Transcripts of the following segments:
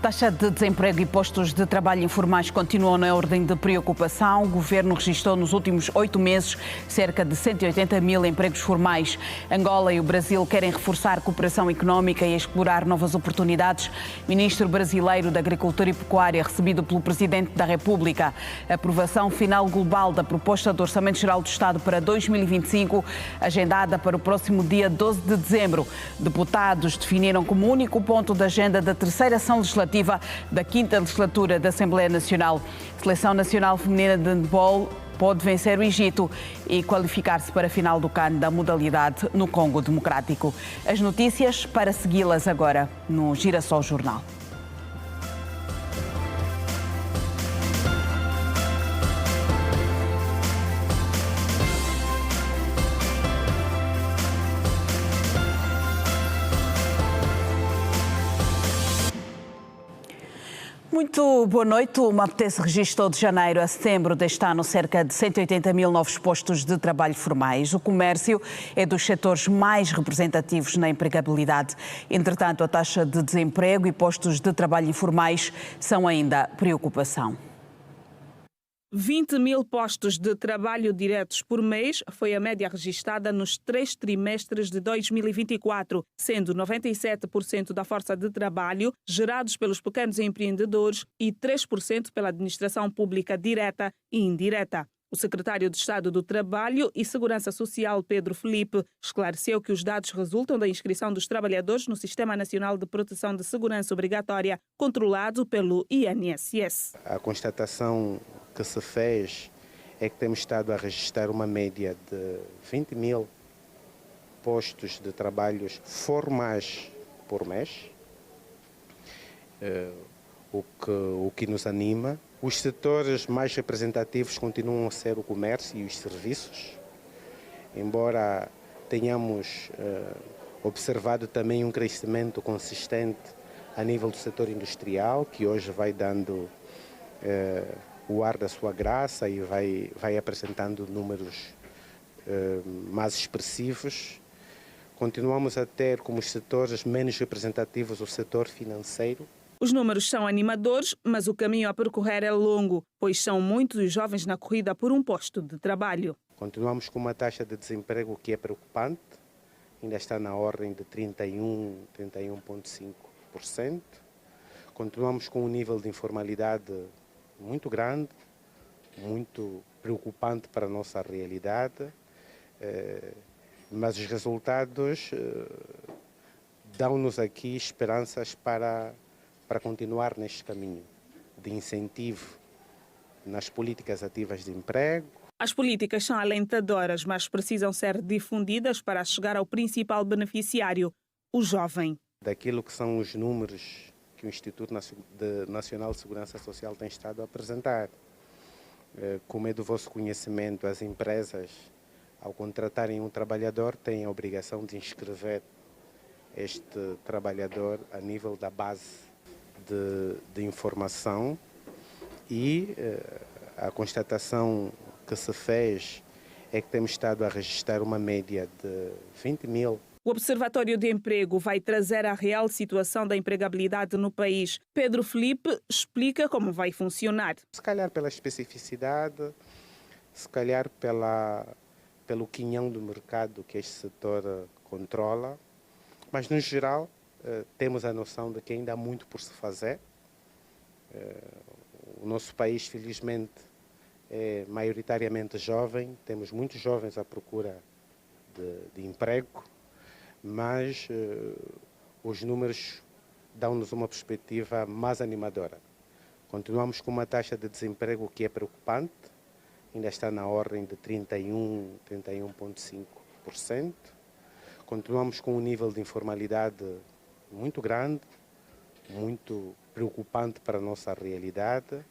Taxa de desemprego e postos de trabalho informais continuam na ordem de preocupação. O governo registrou nos últimos 8 meses cerca de 180 mil empregos formais. Angola e o Brasil querem reforçar a cooperação económica e explorar novas oportunidades. Ministro brasileiro da Agricultura e Pecuária, recebido pelo Presidente da República. Aprovação final global da proposta do Orçamento Geral do Estado para 2025, agendada para o próximo dia 12 de dezembro. Deputados definiram como único ponto da agenda da terceira ação legislativa da 5ª legislatura da Assembleia Nacional. A Seleção Nacional Feminina de Handball pode vencer o Egito e qualificar-se para a final do CAN da modalidade no Congo Democrático. As notícias para segui-las agora no Girassol Jornal. Muito boa noite. O MAPTES registrou de janeiro a setembro deste ano cerca de 180 mil novos postos de trabalho formais. O comércio é dos setores mais representativos na empregabilidade. Entretanto, a taxa de desemprego e postos de trabalho informais são ainda preocupação. 20 mil postos de trabalho diretos por mês foi a média registrada nos 3 trimestres de 2024, sendo 97% da força de trabalho gerados pelos pequenos empreendedores e 3% pela administração pública direta e indireta. O secretário de Estado do Trabalho e Segurança Social, Pedro Felipe, esclareceu que os dados resultam da inscrição dos trabalhadores no Sistema Nacional de Proteção de Segurança Obrigatória, controlado pelo INSS. A constatação que se fez é que temos estado a registrar uma média de 20 mil postos de trabalhos formais por mês, o que nos anima. Os setores mais representativos continuam a ser o comércio e os serviços, embora tenhamos observado também um crescimento consistente a nível do setor industrial, que hoje vai dando o ar da sua graça e vai apresentando números mais expressivos. Continuamos a ter como os setores menos representativos o setor financeiro. Os números são animadores, mas o caminho a percorrer é longo, pois são muitos os jovens na corrida por um posto de trabalho. Continuamos com uma taxa de desemprego que é preocupante, ainda está na ordem de 31,5%. Continuamos com um nível de informalidade muito grande, muito preocupante para a nossa realidade, mas os resultados dão-nos aqui esperanças para continuar neste caminho de incentivo nas políticas ativas de emprego. As políticas são alentadoras, mas precisam ser difundidas para chegar ao principal beneficiário, o jovem. Daquilo que são os números que o Instituto Nacional de Segurança Social tem estado a apresentar. Como é do vosso conhecimento, as empresas, ao contratarem um trabalhador, têm a obrigação de inscrever este trabalhador a nível da base de informação e a constatação que se fez é que temos estado a registrar uma média de 20 mil. O Observatório de Emprego vai trazer a real situação da empregabilidade no país. Pedro Felipe explica como vai funcionar. Se calhar pela especificidade, se calhar pelo quinhão do mercado que este setor controla, mas no geral temos a noção de que ainda há muito por se fazer. O nosso país, felizmente, é maioritariamente jovem, temos muitos jovens à procura de emprego, mas os números dão-nos uma perspectiva mais animadora. Continuamos com uma taxa de desemprego que é preocupante, ainda está na ordem de 31,5%. Continuamos com um nível de informalidade muito grande, muito preocupante para a nossa realidade.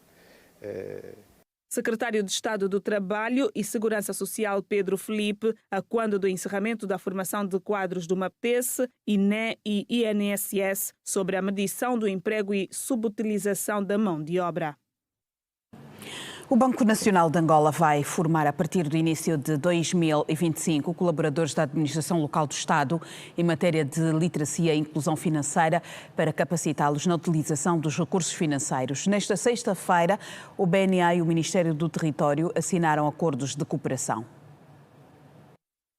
Secretário de Estado do Trabalho e Segurança Social Pedro Felipe, a quando do encerramento da formação de quadros do MAPTES, INE e INSS sobre a medição do emprego e subutilização da mão de obra. O Banco Nacional de Angola vai formar, a partir do início de 2025, colaboradores da Administração Local do Estado em matéria de literacia e inclusão financeira para capacitá-los na utilização dos recursos financeiros. Nesta sexta-feira, o BNA e o Ministério do Território assinaram acordos de cooperação.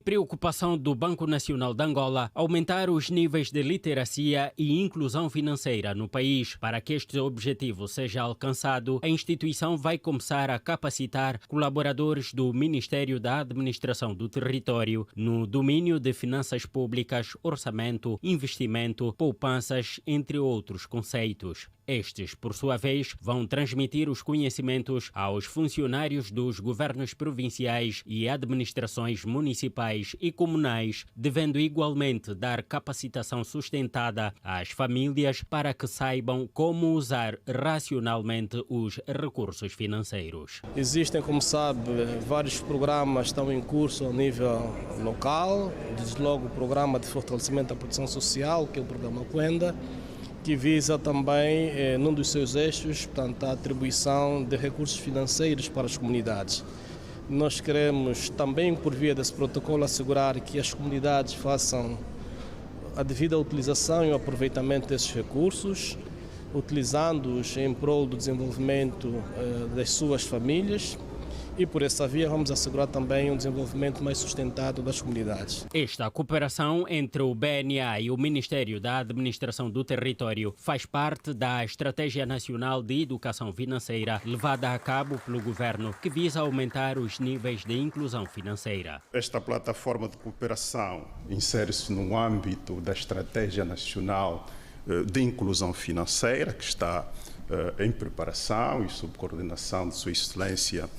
Preocupação do Banco Nacional de Angola aumentar os níveis de literacia e inclusão financeira no país. Para que este objetivo seja alcançado, a instituição vai começar a capacitar colaboradores do Ministério da Administração do Território no domínio de finanças públicas, orçamento, investimento, poupanças, entre outros conceitos. Estes, por sua vez, vão transmitir os conhecimentos aos funcionários dos governos provinciais e administrações municipais e comunais, devendo igualmente dar capacitação sustentada às famílias para que saibam como usar racionalmente os recursos financeiros. Existem, como sabe, vários programas que estão em curso a nível local, desde logo o programa de fortalecimento da proteção social, que é o programa Quenda, que visa também, num dos seus eixos, portanto, a atribuição de recursos financeiros para as comunidades. Nós queremos também, por via desse protocolo, assegurar que as comunidades façam a devida utilização e o aproveitamento desses recursos, utilizando-os em prol do desenvolvimento das suas famílias. E por essa via vamos assegurar também um desenvolvimento mais sustentado das comunidades. Esta cooperação entre o BNA e o Ministério da Administração do Território faz parte da Estratégia Nacional de Educação Financeira levada a cabo pelo Governo, que visa aumentar os níveis de inclusão financeira. Esta plataforma de cooperação insere-se no âmbito da Estratégia Nacional de Inclusão Financeira, que está em preparação e sob coordenação de Sua Excelência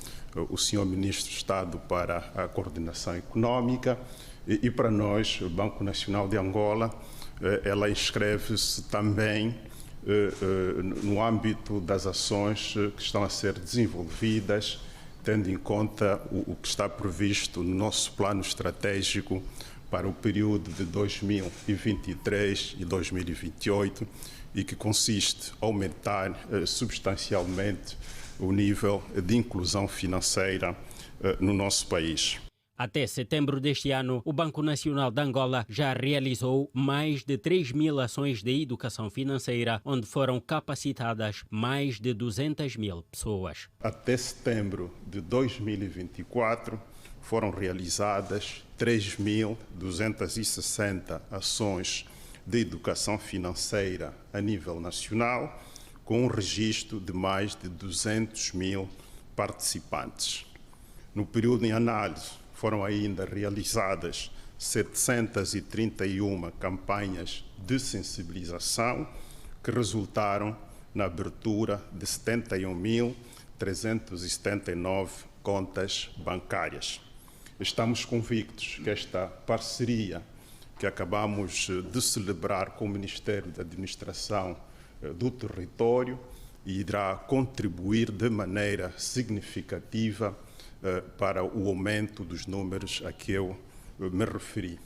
o Sr. Ministro de Estado para a Coordenação Económica, e para nós, o Banco Nacional de Angola, ela inscreve-se também no âmbito das ações que estão a ser desenvolvidas, tendo em conta o que está previsto no nosso plano estratégico para o período de 2023 e 2028, e que consiste em aumentar substancialmente o nível de inclusão financeira no nosso país. Até setembro deste ano, o Banco Nacional de Angola já realizou mais de 3.000 ações de educação financeira, onde foram capacitadas mais de 200.000 pessoas. Até setembro de 2024, foram realizadas 3.260 ações de educação financeira a nível nacional, com um registro de mais de 200.000 participantes. No período em análise, foram ainda realizadas 731 campanhas de sensibilização, que resultaram na abertura de 71.379 contas bancárias. Estamos convictos que esta parceria que acabamos de celebrar com o Ministério da Administração do Território irá contribuir de maneira significativa para o aumento dos números a que eu me referi.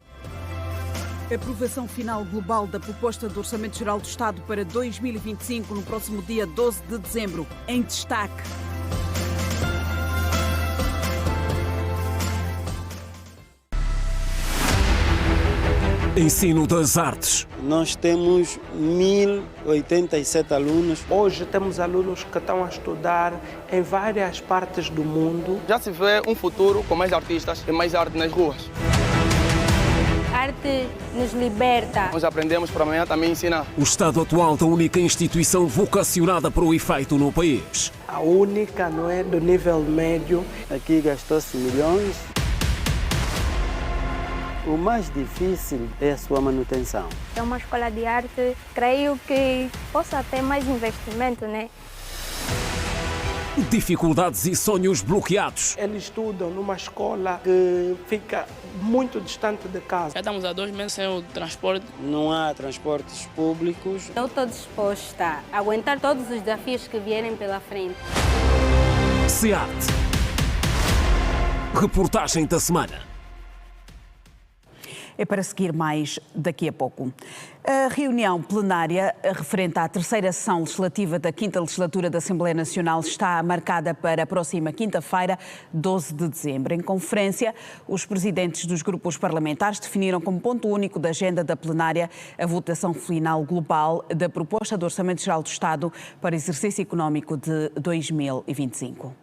A aprovação final global da proposta do Orçamento Geral do Estado para 2025 no próximo dia 12 de dezembro. Em destaque. Ensino das artes. Nós temos 1.087 alunos. Hoje temos alunos que estão a estudar em várias partes do mundo. Já se vê um futuro com mais artistas e mais arte nas ruas. A arte nos liberta. Nós aprendemos para amanhã também ensinar. O estado atual da única instituição vocacionada para o efeito no país. A única, não é, do nível médio. Aqui gastou-se milhões. O mais difícil é a sua manutenção. É uma escola de arte, creio que possa ter mais investimento, né? Dificuldades e sonhos bloqueados. Eles estudam numa escola que fica muito distante de casa. Já estamos há 2 meses sem o transporte. Não há transportes públicos. Eu estou disposta a aguentar todos os desafios que vierem pela frente. SEAT. Reportagem da semana. É para seguir mais daqui a pouco. A reunião plenária referente à terceira sessão legislativa da 5ª legislatura da Assembleia Nacional está marcada para a próxima quinta-feira, 12 de dezembro. Em conferência, os presidentes dos grupos parlamentares definiram como ponto único da agenda da plenária a votação final global da proposta do Orçamento Geral do Estado para o exercício económico de 2025.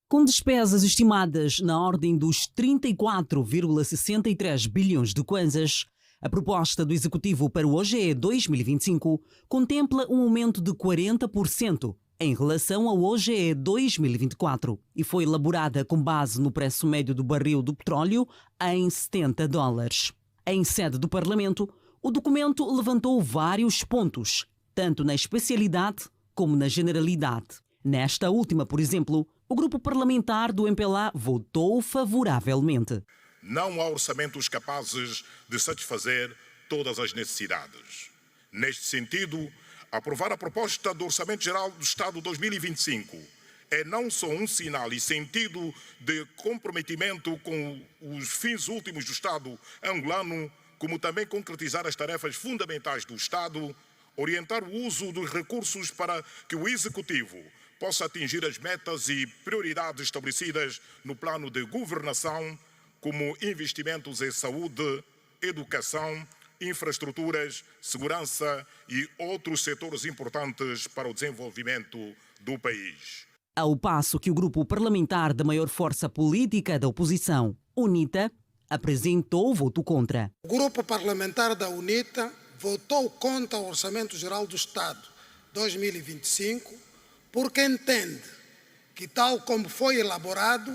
Com despesas estimadas na ordem dos 34,63 bilhões de kwanzas, a proposta do Executivo para o OGE 2025 contempla um aumento de 40% em relação ao OGE 2024 e foi elaborada com base no preço médio do barril do petróleo em $70. Em sede do Parlamento, o documento levantou vários pontos, tanto na especialidade como na generalidade. Nesta última, por exemplo, o grupo parlamentar do MPLA votou favoravelmente. Não há orçamentos capazes de satisfazer todas as necessidades. Neste sentido, aprovar a proposta do Orçamento Geral do Estado 2025 é não só um sinal e sentido de comprometimento com os fins últimos do Estado angolano, como também concretizar as tarefas fundamentais do Estado, orientar o uso dos recursos para que o Executivo possa atingir as metas e prioridades estabelecidas no plano de governação, como investimentos em saúde, educação, infraestruturas, segurança e outros setores importantes para o desenvolvimento do país. Ao passo que o grupo parlamentar da maior força política da oposição, UNITA, apresentou voto contra. O grupo parlamentar da UNITA votou contra o Orçamento Geral do Estado 2025 porque entende que, tal como foi elaborado,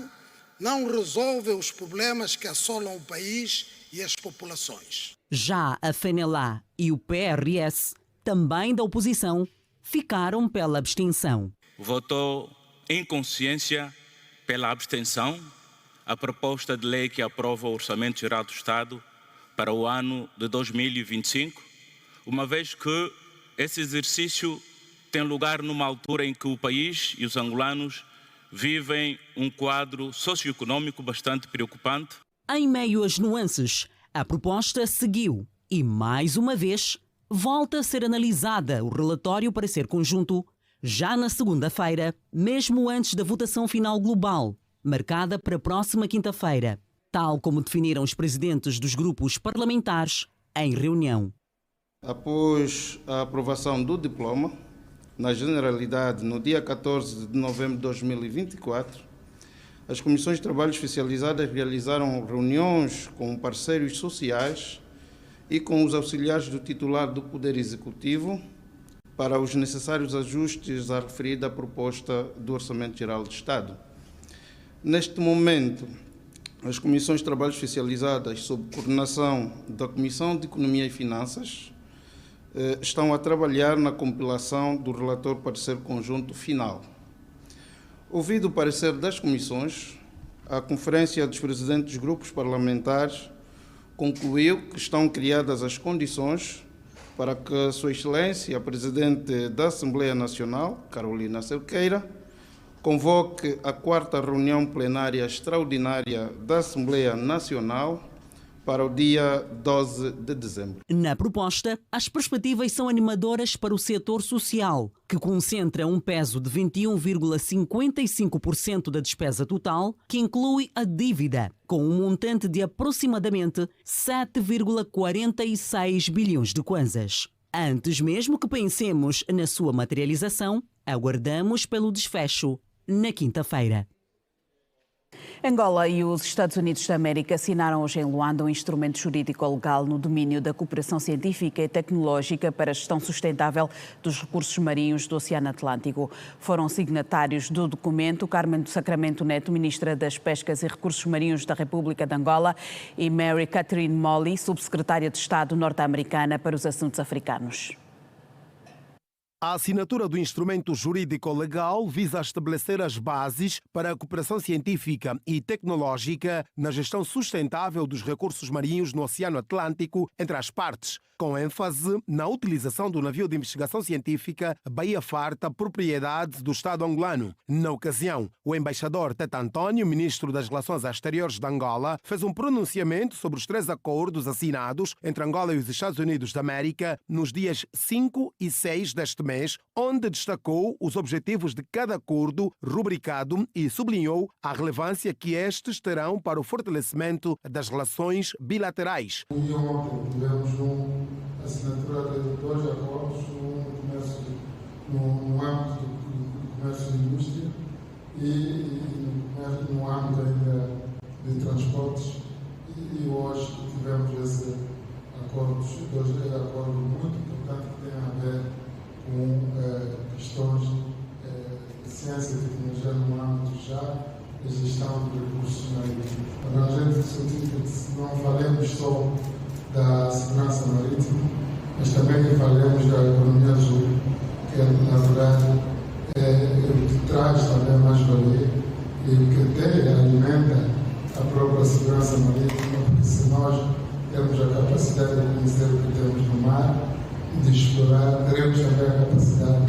não resolve os problemas que assolam o país e as populações. Já a FNLA e o PRS, também da oposição, ficaram pela abstenção. Votou em consciência pela abstenção a proposta de lei que aprova o Orçamento Geral do Estado para o ano de 2025, uma vez que esse exercício tem lugar numa altura em que o país e os angolanos vivem um quadro socioeconômico bastante preocupante. Em meio às nuances, a proposta seguiu e, mais uma vez, volta a ser analisada o relatório para ser conjunto já na segunda-feira, mesmo antes da votação final global, marcada para a próxima quinta-feira, tal como definiram os presidentes dos grupos parlamentares em reunião. Após a aprovação do diploma, na generalidade, no dia 14 de novembro de 2024, as comissões de trabalho especializadas realizaram reuniões com parceiros sociais e com os auxiliares do titular do Poder Executivo para os necessários ajustes à referida proposta do Orçamento Geral do Estado. Neste momento, as comissões de trabalho especializadas, sob coordenação da Comissão de Economia e Finanças, estão a trabalhar na compilação do relatório parecer conjunto final. Ouvido o parecer das comissões, a Conferência dos Presidentes dos Grupos Parlamentares concluiu que estão criadas as condições para que Sua Excelência, a Presidente da Assembleia Nacional, Carolina Cerqueira, convoque a 4ª reunião plenária extraordinária da Assembleia Nacional para o dia 12 de dezembro. Na proposta, as perspectivas são animadoras para o setor social, que concentra um peso de 21,55% da despesa total, que inclui a dívida, com um montante de aproximadamente 7,46 bilhões de kwanzas. Antes mesmo que pensemos na sua materialização, aguardamos pelo desfecho na quinta-feira. Angola e os Estados Unidos da América assinaram hoje em Luanda um instrumento jurídico-legal no domínio da cooperação científica e tecnológica para a gestão sustentável dos recursos marinhos do Oceano Atlântico. Foram signatários do documento Carmen do Sacramento Neto, Ministra das Pescas e Recursos Marinhos da República de Angola, e Mary Catherine Molley, Subsecretária de Estado norte-americana para os Assuntos Africanos. A assinatura do instrumento jurídico-legal visa estabelecer as bases para a cooperação científica e tecnológica na gestão sustentável dos recursos marinhos no Oceano Atlântico entre as partes, com ênfase na utilização do navio de investigação científica Bahia Farta, propriedade do Estado angolano. Na ocasião, o embaixador Teta António, ministro das Relações Exteriores de Angola, fez um pronunciamento sobre os 3 acordos assinados entre Angola e os Estados Unidos da América nos dias 5 e 6 deste mês, onde destacou os objetivos de cada acordo rubricado e sublinhou a relevância que estes terão para o fortalecimento das relações bilaterais. E ontem tivemos a assinatura de 2 acordos no âmbito do comércio e indústria e no âmbito ainda de transportes. E hoje tivemos esse acordo, 2 acordos muito importantes que têm a ver com questões de ciência e tecnologia no âmbito já da gestão de recursos marítimos. Abrangente que não falemos só da segurança marítima, mas também que falemos da economia azul, que na verdade que traz também mais valia e que alimenta a própria segurança marítima, porque se nós temos a capacidade de conhecer o que temos no mar, de explorar, teremos também a capacidade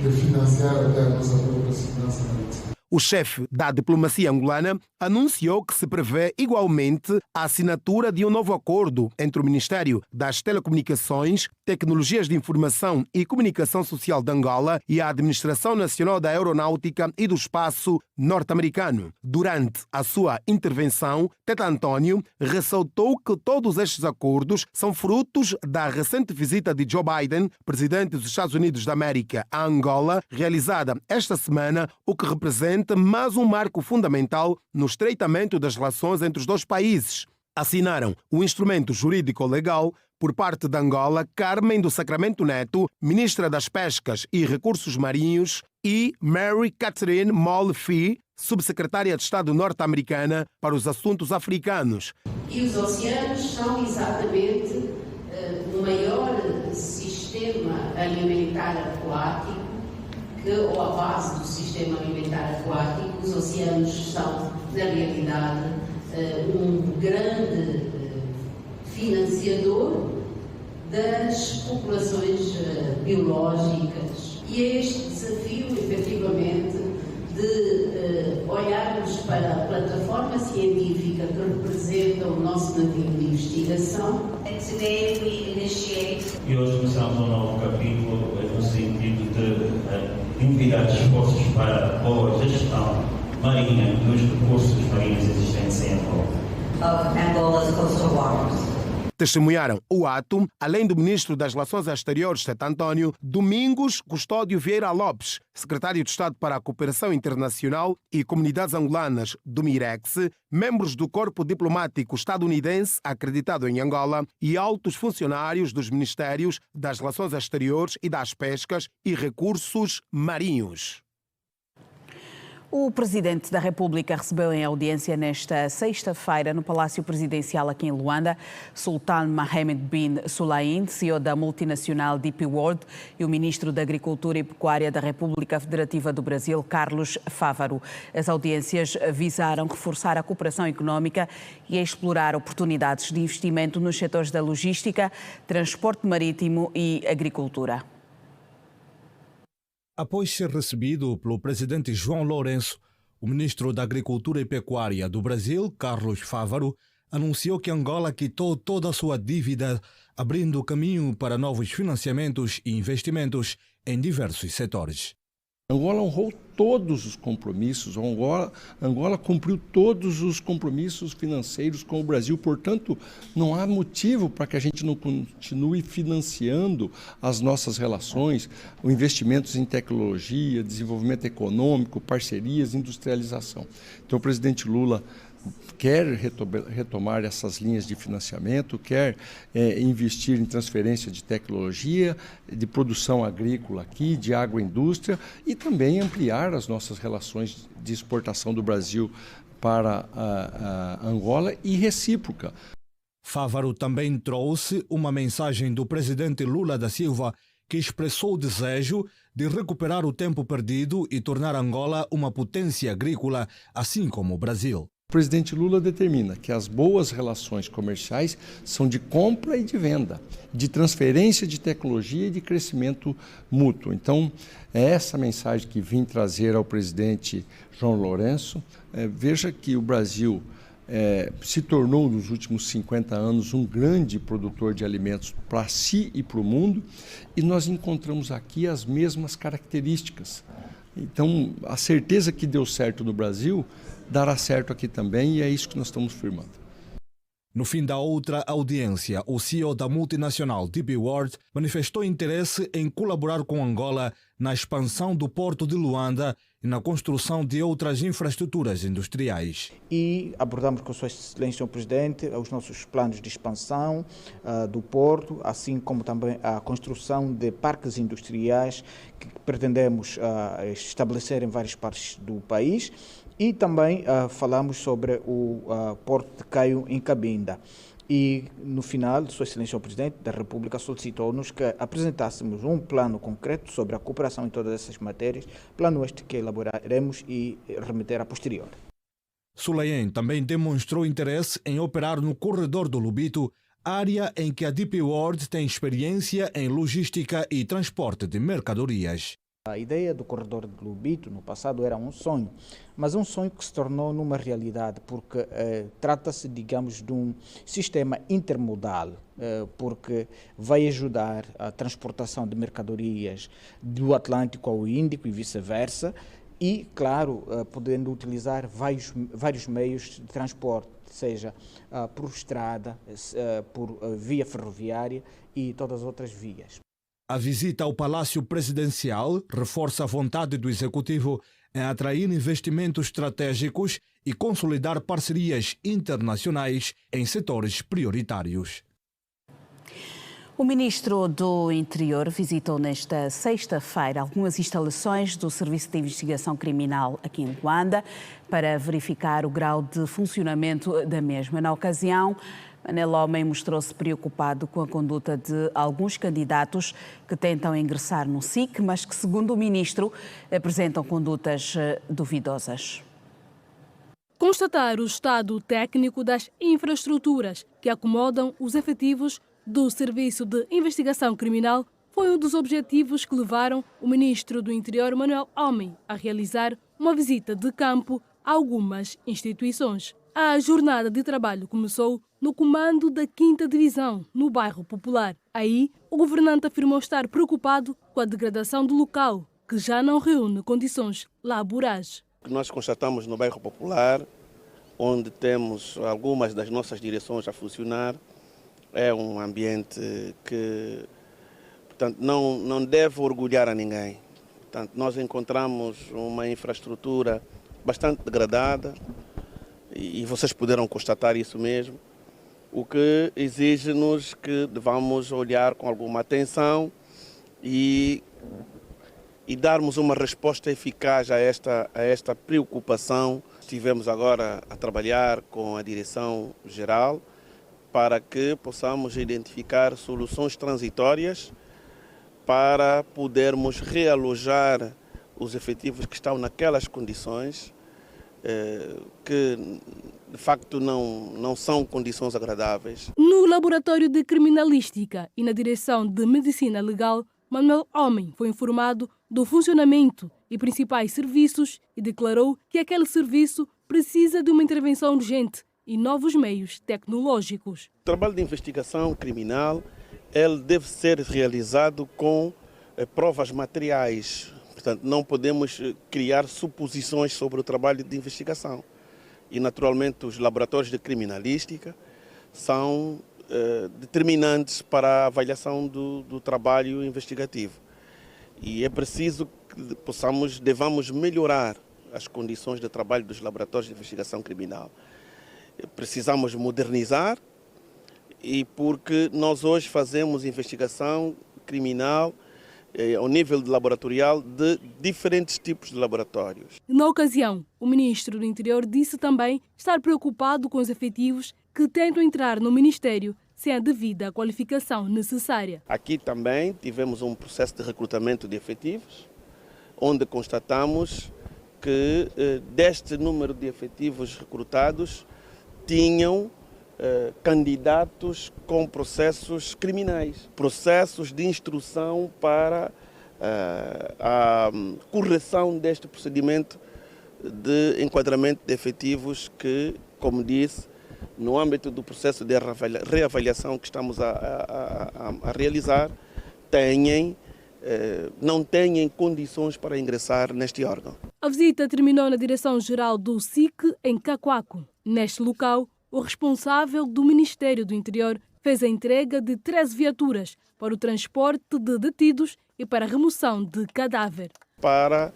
de financiar até a nossa própria segurança marítima. O chefe da diplomacia angolana anunciou que se prevê igualmente a assinatura de um novo acordo entre o Ministério das Telecomunicações, Tecnologias de Informação e Comunicação Social de Angola e a Administração Nacional da Aeronáutica e do Espaço norte-americano. Durante a sua intervenção, Teta António ressaltou que todos estes acordos são frutos da recente visita de Joe Biden, presidente dos Estados Unidos da América, a Angola, realizada esta semana, o que representa mais um marco fundamental no estreitamento das relações entre os 2 países. Assinaram o instrumento jurídico-legal por parte de Angola Carmen do Sacramento Neto, ministra das Pescas e Recursos Marinhos, e Mary Catherine Moll-Fee, subsecretária de Estado norte-americana para os assuntos africanos. E os oceanos são exatamente o maior sistema alimentar aquático, ou a base do sistema alimentar aquático. Os oceanos são, na realidade, um grande financiador das populações biológicas. E é este desafio, efetivamente, de olharmos para a plataforma científica que representa o nosso navio de investigação. E hoje começamos um novo capítulo no sentido de enviar esforços para a boa gestão marinha dos recursos marinhos existentes em Angola. Testemunharam o ato, além do ministro das Relações Exteriores, Teta António, Domingos Custódio Vieira Lopes, secretário de Estado para a Cooperação Internacional e Comunidades Angolanas do MIREX, membros do corpo diplomático estadunidense acreditado em Angola e altos funcionários dos Ministérios das Relações Exteriores e das Pescas e Recursos Marinhos. O Presidente da República recebeu em audiência nesta sexta-feira no Palácio Presidencial aqui em Luanda Sultan Mohammed bin Sulaim, CEO da multinacional DP World, e o Ministro da Agricultura e Pecuária da República Federativa do Brasil, Carlos Fávaro. As audiências visaram reforçar a cooperação económica e explorar oportunidades de investimento nos setores da logística, transporte marítimo e agricultura. Após ser recebido pelo presidente João Lourenço, o ministro da Agricultura e Pecuária do Brasil, Carlos Fávaro, anunciou que Angola quitou toda a sua dívida, abrindo caminho para novos financiamentos e investimentos em diversos setores. Angola honrou todos os compromissos, Angola cumpriu todos os compromissos financeiros com o Brasil, portanto, não há motivo para que a gente não continue financiando as nossas relações, investimentos em tecnologia, desenvolvimento econômico, parcerias, industrialização. Então, o presidente Lula quer retomar essas linhas de financiamento, quer investir em transferência de tecnologia, de produção agrícola aqui, de agroindústria e também ampliar as nossas relações de exportação do Brasil para a Angola e recíproca. Fávaro também trouxe uma mensagem do presidente Lula da Silva, que expressou o desejo de recuperar o tempo perdido e tornar Angola uma potência agrícola, assim como o Brasil. O presidente Lula determina que as boas relações comerciais são de compra e de venda, de transferência de tecnologia e de crescimento mútuo. Então, é essa mensagem que vim trazer ao presidente João Lourenço. Veja que o Brasil se tornou, nos últimos 50 anos, um grande produtor de alimentos para si e para o mundo, e nós encontramos aqui as mesmas características. Então, a certeza que deu certo no Brasil dará certo aqui também, e é isso que nós estamos firmando. No fim da outra audiência, o CEO da multinacional DP World manifestou interesse em colaborar com Angola na expansão do porto de Luanda e na construção de outras infraestruturas industriais. E abordamos com Sua Excelência o Presidente os nossos planos de expansão do porto, assim como também a construção de parques industriais que pretendemos estabelecer em várias partes do país. E também falamos sobre o Porto de Caio em Cabinda. E, no final, Sua Excelência o Presidente da República solicitou-nos que apresentássemos um plano concreto sobre a cooperação em todas essas matérias, plano este que elaboraremos e remeter a posterior. Sulayen também demonstrou interesse em operar no corredor do Lubito, área em que a DP World tem experiência em logística e transporte de mercadorias. A ideia do corredor de Lubito no passado era um sonho, mas um sonho que se tornou numa realidade, porque trata-se, digamos, de um sistema intermodal, porque vai ajudar a transportação de mercadorias do Atlântico ao Índico e vice-versa, e, claro, podendo utilizar vários meios de transporte, seja por estrada, por via ferroviária e todas as outras vias. A visita ao Palácio Presidencial reforça a vontade do Executivo em atrair investimentos estratégicos e consolidar parcerias internacionais em setores prioritários. O ministro do Interior visitou nesta sexta-feira algumas instalações do Serviço de Investigação Criminal aqui em Luanda para verificar o grau de funcionamento da mesma. Na ocasião, Manel Homem mostrou-se preocupado com a conduta de alguns candidatos que tentam ingressar no SIC, mas que, segundo o ministro, apresentam condutas duvidosas. Constatar o estado técnico das infraestruturas que acomodam os efetivos do Serviço de Investigação Criminal foi um dos objetivos que levaram o ministro do Interior, Manel Homem, a realizar uma visita de campo a algumas instituições. A jornada de trabalho começou no comando da 5ª Divisão, no bairro Popular. Aí, o governante afirmou estar preocupado com a degradação do local, que já não reúne condições laborais. Nós constatamos no bairro Popular, onde temos algumas das nossas direções a funcionar, é um ambiente que, portanto, não deve orgulhar a ninguém. Portanto, nós encontramos uma infraestrutura bastante degradada, e vocês puderam constatar isso mesmo, o que exige-nos que devamos olhar com alguma atenção e darmos uma resposta eficaz a esta preocupação. Estivemos agora a trabalhar com a Direção-Geral para que possamos identificar soluções transitórias para podermos realojar os efetivos que estão naquelas condições que de facto não são condições agradáveis. No Laboratório de Criminalística e na Direção de Medicina Legal, Manuel Homem foi informado do funcionamento e principais serviços e declarou que aquele serviço precisa de uma intervenção urgente e novos meios tecnológicos. O trabalho de investigação criminal ele deve ser realizado com provas materiais. Portanto, não podemos criar suposições sobre o trabalho de investigação. E, naturalmente, os laboratórios de criminalística são determinantes para a avaliação do trabalho investigativo. E é preciso que devamos melhorar as condições de trabalho dos laboratórios de investigação criminal. Precisamos modernizar, e porque nós hoje fazemos investigação criminal ao nível laboratorial de diferentes tipos de laboratórios. Na ocasião, o ministro do Interior disse também estar preocupado com os efetivos que tentam entrar no Ministério sem a devida qualificação necessária. Aqui também tivemos um processo de recrutamento de efetivos, onde constatamos que deste número de efetivos recrutados tinham candidatos com processos criminais, processos de instrução para a correção deste procedimento de enquadramento de efetivos que, como disse, no âmbito do processo de reavaliação que estamos a realizar, não têm condições para ingressar neste órgão. A visita terminou na Direção-Geral do SIC, em Cacoaco. Neste local, o responsável do Ministério do Interior fez a entrega de 13 viaturas para o transporte de detidos e para a remoção de cadáver. Para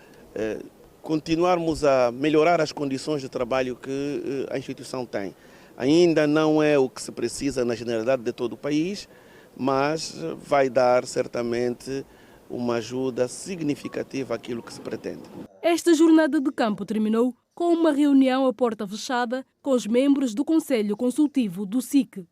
continuarmos a melhorar as condições de trabalho que a instituição tem. Ainda não é o que se precisa na generalidade de todo o país, mas vai dar certamente uma ajuda significativa àquilo que se pretende. Esta jornada de campo terminou com uma reunião à porta fechada com os membros do Conselho Consultivo do SIC.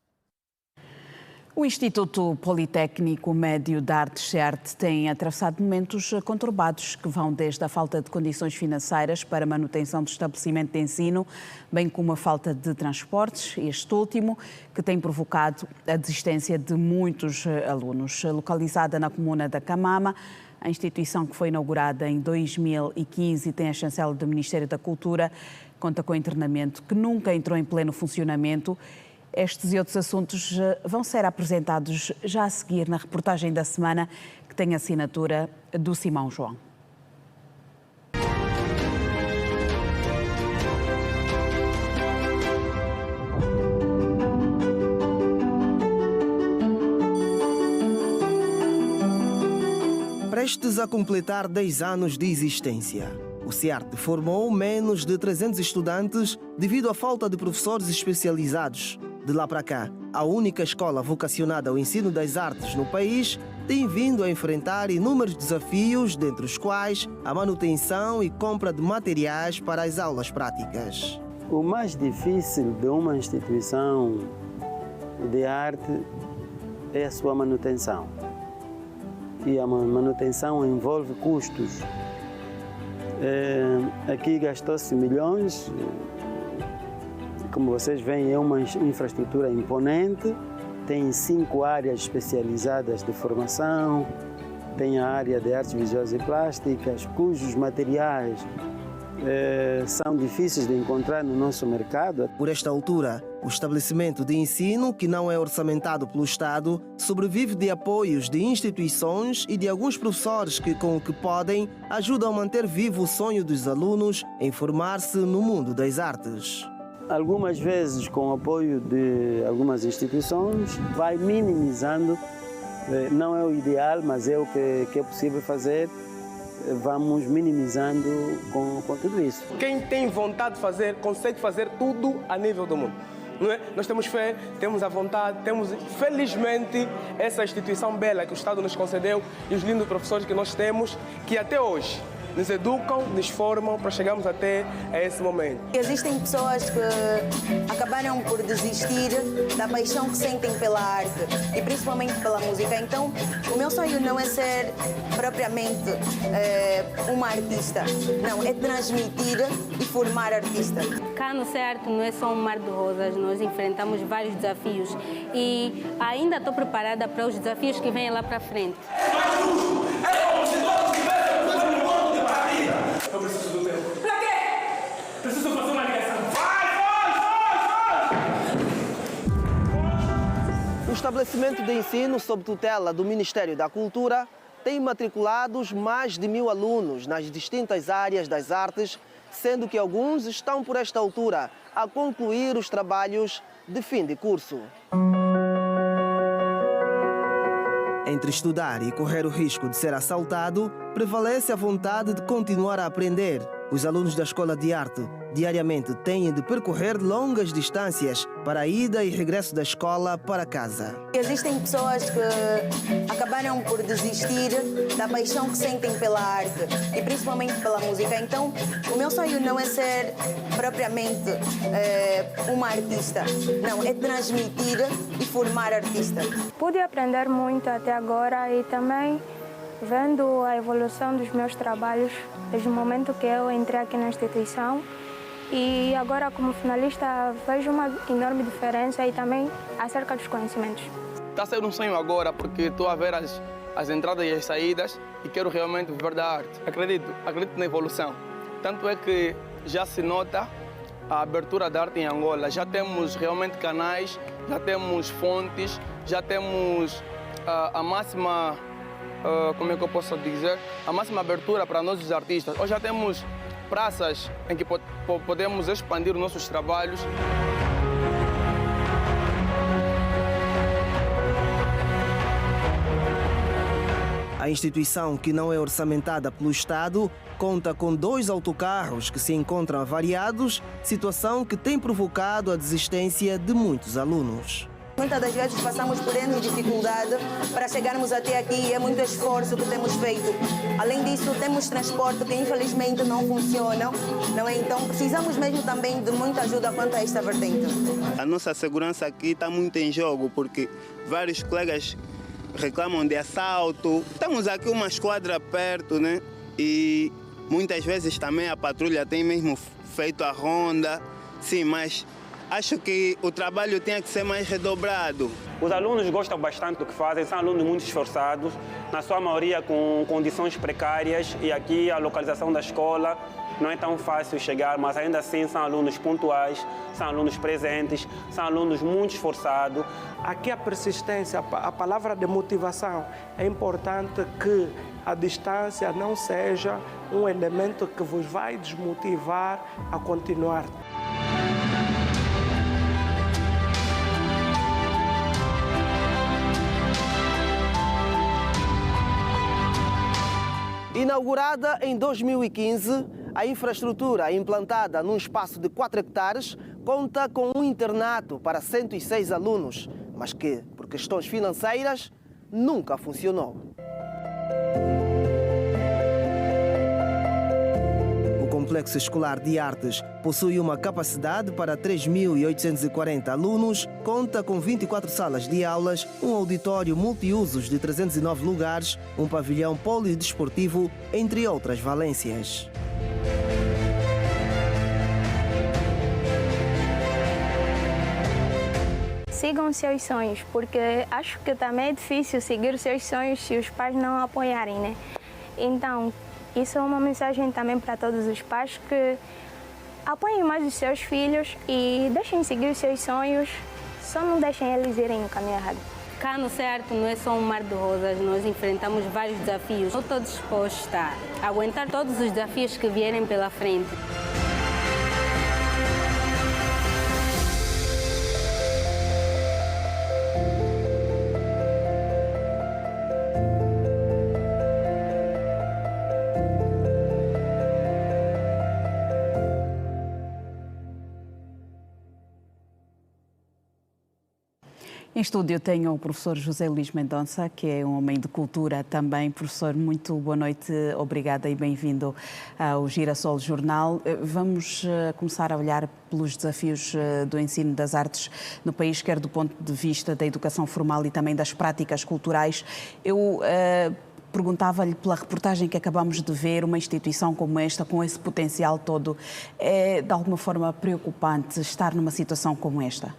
O Instituto Politécnico Médio de Artes (CEART) tem atravessado momentos conturbados que vão desde a falta de condições financeiras para a manutenção do estabelecimento de ensino, bem como a falta de transportes, este último que tem provocado a desistência de muitos alunos. Localizada na comuna da Camama, a instituição, que foi inaugurada em 2015 e tem a chancela do Ministério da Cultura, conta com internamento que nunca entrou em pleno funcionamento. Estes e outros assuntos vão ser apresentados já a seguir na reportagem da semana, que tem a assinatura do Simão João. Prestes a completar 10 anos de existência, o CEART formou menos de 300 estudantes devido à falta de professores especializados. De lá para cá, a única escola vocacionada ao ensino das artes no país tem vindo a enfrentar inúmeros desafios, dentre os quais a manutenção e compra de materiais para as aulas práticas. O mais difícil de uma instituição de arte é a sua manutenção. E a manutenção envolve custos. Aqui gastou-se milhões. Como vocês veem, é uma infraestrutura imponente, tem 5 áreas especializadas de formação, tem a área de artes visuais e plásticas, cujos materiais são difíceis de encontrar no nosso mercado. Por esta altura, o estabelecimento de ensino, que não é orçamentado pelo Estado, sobrevive de apoios de instituições e de alguns professores que, com o que podem, ajudam a manter vivo o sonho dos alunos em formar-se no mundo das artes. Algumas vezes, com o apoio de algumas instituições, vai minimizando, não é o ideal, mas é o que é possível fazer, vamos minimizando com tudo isso. Quem tem vontade de fazer, consegue fazer tudo a nível do mundo. Não é? Nós temos fé, temos a vontade, temos, felizmente, essa instituição bela que o Estado nos concedeu e os lindos professores que nós temos, que até hoje nos educam, nos formam para chegarmos até a esse momento. Existem pessoas que acabaram por desistir da paixão que sentem pela arte e principalmente pela música. Então, o meu sonho não é ser propriamente uma artista, não, é transmitir e formar artistas. Cá no CEART não é só um mar de rosas, nós enfrentamos vários desafios e ainda estou preparada para os desafios que vêm lá para frente. Eu preciso do tempo. Pra quê? Preciso fazer uma ligação. O estabelecimento de ensino sob tutela do Ministério da Cultura tem matriculados mais de 1000 alunos nas distintas áreas das artes, sendo que alguns estão por esta altura a concluir os trabalhos de fim de curso. Entre estudar e correr o risco de ser assaltado, prevalece a vontade de continuar a aprender. Os alunos da Escola de Arte diariamente têm de percorrer longas distâncias para a ida e regresso da escola para casa. Existem pessoas que acabaram por desistir da paixão que sentem pela arte e principalmente pela música. Então, o meu sonho não é ser propriamente uma artista, não, é transmitir e formar artistas. Pude aprender muito até agora e também vendo a evolução dos meus trabalhos desde o momento que eu entrei aqui na instituição. E agora, como finalista, vejo uma enorme diferença e também acerca dos conhecimentos. Está a ser um sonho agora, porque estou a ver as entradas e as saídas e quero realmente viver da arte. Acredito na evolução. Tanto é que já se nota a abertura da arte em Angola. Já temos realmente canais, já temos fontes, já temos a máxima, como é que eu posso dizer, a máxima abertura para nós os artistas. Hoje já temos praças em que podemos expandir os nossos trabalhos. A instituição, que não é orçamentada pelo Estado, conta com 2 autocarros que se encontram avariados, situação que tem provocado a desistência de muitos alunos. Muitas das vezes passamos por N dificuldade para chegarmos até aqui e é muito esforço que temos feito. Além disso, temos transporte que infelizmente não funciona, não é? Então precisamos mesmo também de muita ajuda quanto a esta vertente. A nossa segurança aqui está muito em jogo porque vários colegas reclamam de assalto. Temos aqui uma esquadra perto, né? E muitas vezes também a patrulha tem mesmo feito a ronda. Sim, mas acho que o trabalho tem que ser mais redobrado. Os alunos gostam bastante do que fazem, são alunos muito esforçados, na sua maioria com condições precárias, e aqui a localização da escola não é tão fácil chegar, mas ainda assim são alunos pontuais, são alunos presentes, são alunos muito esforçados. Aqui a persistência, a palavra de motivação, é importante que a distância não seja um elemento que vos vai desmotivar a continuar. Inaugurada em 2015, a infraestrutura implantada num espaço de 4 hectares conta com um internato para 106 alunos, mas que, por questões financeiras, nunca funcionou. O Complexo Escolar de Artes possui uma capacidade para 3.840 alunos, conta com 24 salas de aulas, um auditório multiusos de 309 lugares, um pavilhão polidesportivo, entre outras valências. Sigam os seus sonhos, porque acho que também é difícil seguir os seus sonhos se os pais não apoiarem, né? Então, isso é uma mensagem também para todos os pais, que apoiem mais os seus filhos e deixem seguir os seus sonhos, só não deixem eles irem no caminho errado. Cá no certo não é só um mar de rosas, nós enfrentamos vários desafios. Eu estou disposta a aguentar todos os desafios que vierem pela frente. Em estúdio tenho o professor José Luís Mendonça, que é um homem de cultura também. Professor, muito boa noite, obrigada e bem-vindo ao Girassol Jornal. Vamos começar a olhar pelos desafios do ensino das artes no país, quer do ponto de vista da educação formal e também das práticas culturais. Eu perguntava-lhe, pela reportagem que acabamos de ver, uma instituição como esta, com esse potencial todo, é de alguma forma preocupante estar numa situação como esta?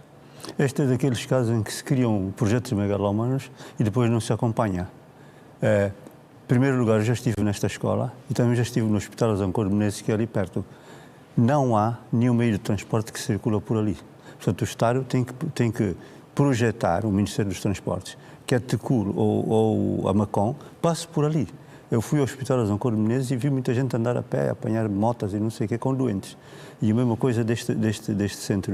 Este é daqueles casos em que se criam projetos megalómanos e depois não se acompanha. Em primeiro lugar, eu já estive nesta escola e também já estive no Hospital Azencourt de Menezes, que é ali perto. Não há nenhum meio de transporte que circula por ali. Portanto, o Estado tem que projetar, o Ministério dos Transportes, que é Tecur ou a Macon, passe por ali. Eu fui ao Hospital Azencourt de Menezes e vi muita gente andar a pé, apanhar motas e não sei o que, com doentes. E a mesma coisa deste centro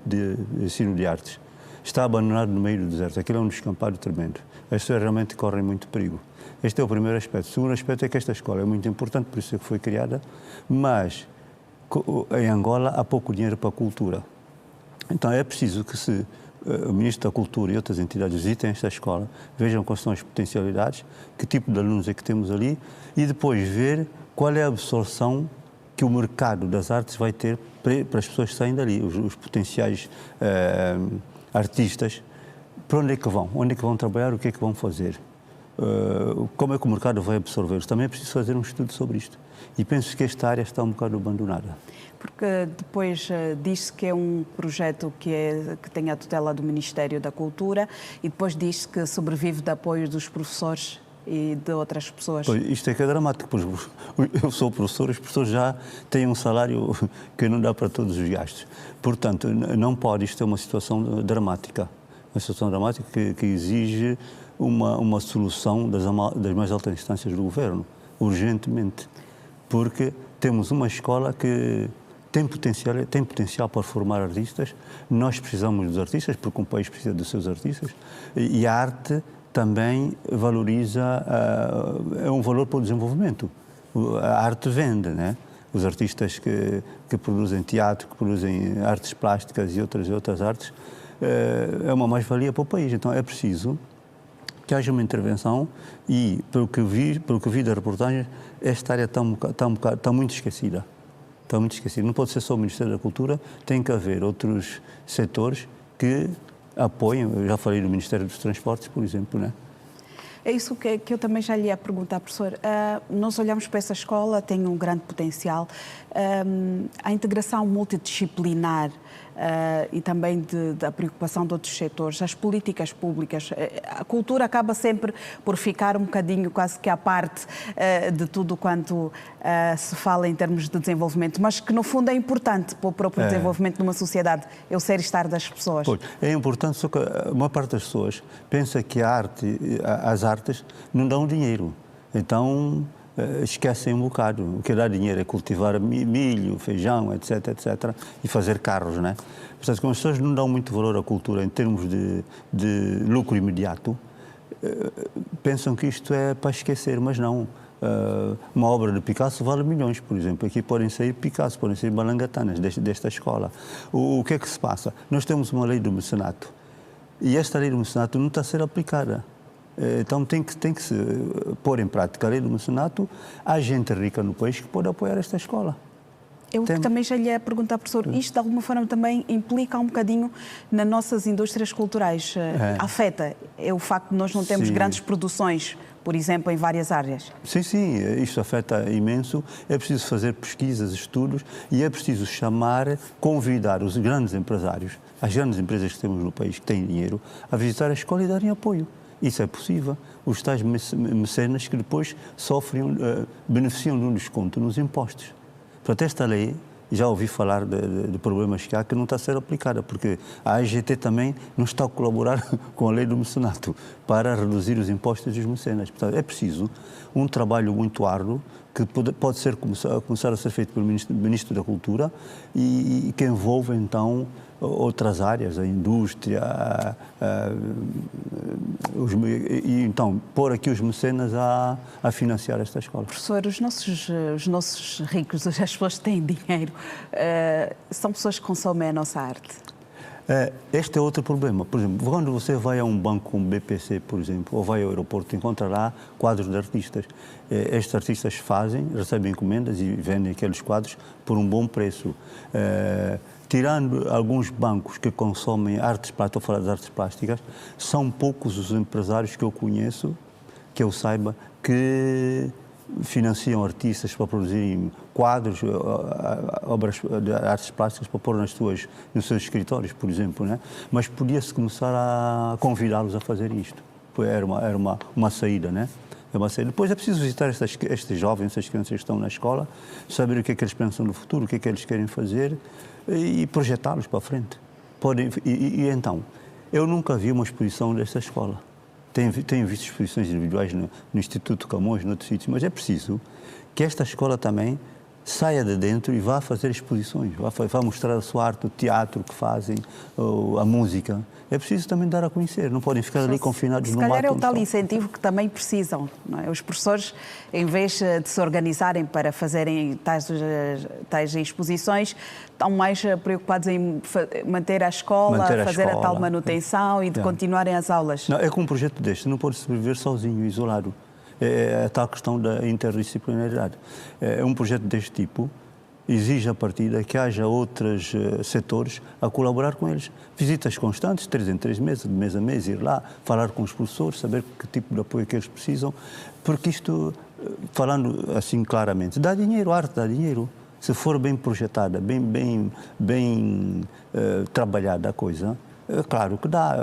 de ensino de artes. Está abandonado no meio do deserto. Aquilo é um descampado tremendo. As pessoas realmente correm muito perigo. Este é o primeiro aspecto. O segundo aspecto é que esta escola é muito importante, por isso é que foi criada, mas em Angola há pouco dinheiro para a cultura. Então é preciso que o Ministro da Cultura e outras entidades visitem esta escola, vejam quais são as potencialidades, que tipo de alunos é que temos ali e depois ver qual é a absorção que o mercado das artes vai ter para as pessoas que saem dali, os potenciais artistas, para onde é que vão? Onde é que vão trabalhar? O que é que vão fazer? Como é que o mercado vai absorver? Também é preciso fazer um estudo sobre isto. E penso que esta área está um bocado abandonada. Porque depois diz-se que é um projeto que tem a tutela do Ministério da Cultura e depois diz-se que sobrevive de apoio dos professores e de outras pessoas. Pois, isto é que é dramático, pois eu sou professor, os professores já têm um salário que não dá para todos os gastos. Portanto, não pode, isto é uma situação dramática. Uma situação dramática que exige uma solução das mais altas instâncias do governo, urgentemente. Porque temos uma escola que tem potencial para formar artistas, nós precisamos dos artistas, porque um país precisa dos seus artistas, e a arte também valoriza, é um valor para o desenvolvimento. A arte vende, né? Os artistas que produzem teatro, que produzem artes plásticas e outras artes, é uma mais-valia para o país. Então é preciso que haja uma intervenção e, pelo que vi da reportagem, esta área está muito esquecida. Está muito esquecida. Não pode ser só o Ministério da Cultura, tem que haver outros setores que apoiem. Eu já falei do Ministério dos Transportes, por exemplo, né? É isso que eu também já lhe ia perguntar, professor. Nós olhamos para essa escola, tem um grande potencial. A integração multidisciplinar e também da preocupação de outros setores, as políticas públicas, a cultura acaba sempre por ficar um bocadinho quase que à parte de tudo quanto se fala em termos de desenvolvimento, mas que no fundo é importante para o próprio desenvolvimento de uma sociedade, é o ser e estar das pessoas. Pois, é importante, só que a maior parte das pessoas pensa que as artes não dão dinheiro. Então esquecem um bocado. O que dá dinheiro é cultivar milho, feijão, etc, etc, e fazer carros, né? Portanto, como as pessoas não dão muito valor à cultura em termos de lucro imediato, pensam que isto é para esquecer, mas não. Uma obra de Picasso vale milhões, por exemplo. Aqui podem sair Picasso, podem sair balangatanas desta escola. O que é que se passa? Nós temos uma lei do mecenato e esta lei do mecenato não está a ser aplicada. Então tem que se pôr em prática a lei do mecenato. Há gente rica no país que pode apoiar esta escola. Eu também já lhe ia perguntar, professor, isto de alguma forma também implica um bocadinho nas nossas indústrias culturais? Afeta? É o facto de nós não termos grandes produções, por exemplo, em várias áreas? Sim, isto afeta imenso. É preciso fazer pesquisas, estudos e é preciso convidar os grandes empresários, as grandes empresas que temos no país que têm dinheiro, a visitar a escola e darem apoio. Isso é possível. Os tais mecenas que depois beneficiam de um desconto nos impostos. Portanto, esta lei, já ouvi falar de problemas que há que não está a ser aplicada, porque a AGT também não está a colaborar com a lei do mecenato para reduzir os impostos dos mecenas. Portanto, é preciso um trabalho muito árduo que pode começar a ser feito pelo Ministro da Cultura e que envolve, então, outras áreas, a indústria, e então pôr aqui os mecenas a financiar esta escola. Professor, os nossos ricos, as pessoas que têm dinheiro, são pessoas que consomem a nossa arte? Este é outro problema. Por exemplo, quando você vai a um banco como BPC, por exemplo, ou vai ao aeroporto, encontra lá quadros de artistas. Estes artistas recebem encomendas e vendem aqueles quadros por um bom preço. Tirando alguns bancos que consomem artes plásticas, estou a falar das artes plásticas, são poucos os empresários que eu conheço, que eu saiba, que financiam artistas para produzirem quadros, obras de artes plásticas para pôr nos seus escritórios, por exemplo, né? Mas podia-se começar a convidá-los a fazer isto. Era uma saída, né? É uma saída. Depois é preciso visitar estes jovens, estas crianças que estão na escola, saber o que é que eles pensam no futuro, o que é que eles querem fazer e projetá-los para a frente. Então, eu nunca vi uma exposição desta escola. Tenho visto exposições individuais no Instituto Camões, noutros sítios, mas é preciso que esta escola também saia de dentro e vá fazer exposições, vá mostrar a sua arte, o teatro que fazem, a música. É preciso também dar a conhecer, não podem ficar ali confinados no mato. Se calhar é o tal incentivo que também precisam, não é? Os professores, em vez de se organizarem para fazerem tais exposições, estão mais preocupados em manter a escola, fazer a tal manutenção e de continuarem as aulas. Não, é com um projeto deste, não pode sobreviver sozinho, isolado. É a tal questão da interdisciplinaridade. É um projeto deste tipo, exige a partida que haja outros setores a colaborar com eles. Visitas constantes, 3 em 3 meses, de mês a mês, ir lá, falar com os professores, saber que tipo de apoio que eles precisam, porque isto, falando assim claramente, dá dinheiro, a arte dá dinheiro. Se for bem projetada, bem trabalhada a coisa, é claro que dá.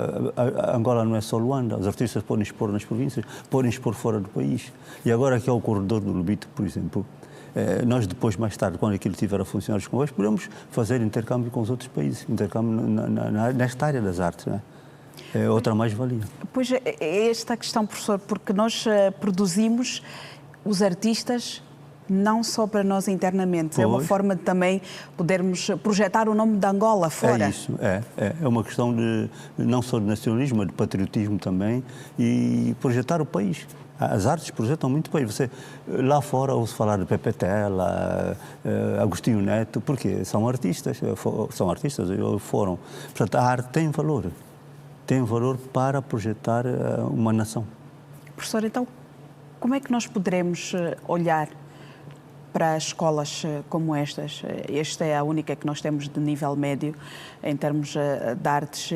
Angola não é só Luanda, os artistas podem expor nas províncias, podem expor fora do país. E agora que é o corredor do Lubito, por exemplo, nós depois, mais tarde, quando aquilo estiver a funcionar com eles, podemos fazer intercâmbio com os outros países, intercâmbio nesta área das artes, não é? É outra mais-valia. Pois é esta a questão, professor, porque nós produzimos os artistas não só para nós internamente, pois. É uma forma de também podermos projetar o nome de Angola fora. É isso, é uma questão de não só de nacionalismo, mas de patriotismo também e projetar o país. As artes projetam muito o país. Você, lá fora ouve falar de Pepe Tela, Agostinho Neto, porque são artistas foram. Portanto, a arte tem valor para projetar uma nação. Professor, então, como é que nós poderemos olhar para escolas como estas? Esta é a única que nós temos de nível médio em termos de artes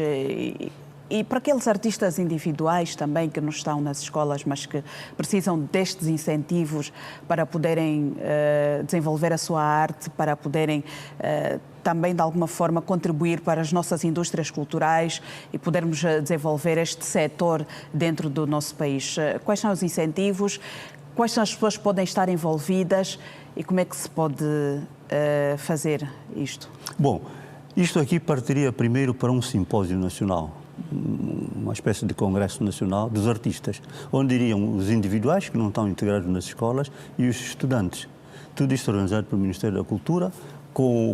e para aqueles artistas individuais também que não estão nas escolas, mas que precisam destes incentivos para poderem desenvolver a sua arte, para poderem também de alguma forma contribuir para as nossas indústrias culturais e podermos desenvolver este setor dentro do nosso país. Quais são os incentivos? Quais são as pessoas que podem estar envolvidas e como é que se pode fazer isto? Bom, isto aqui partiria primeiro para um simpósio nacional, uma espécie de congresso nacional dos artistas, onde iriam os individuais que não estão integrados nas escolas e os estudantes. Tudo isto organizado pelo Ministério da Cultura,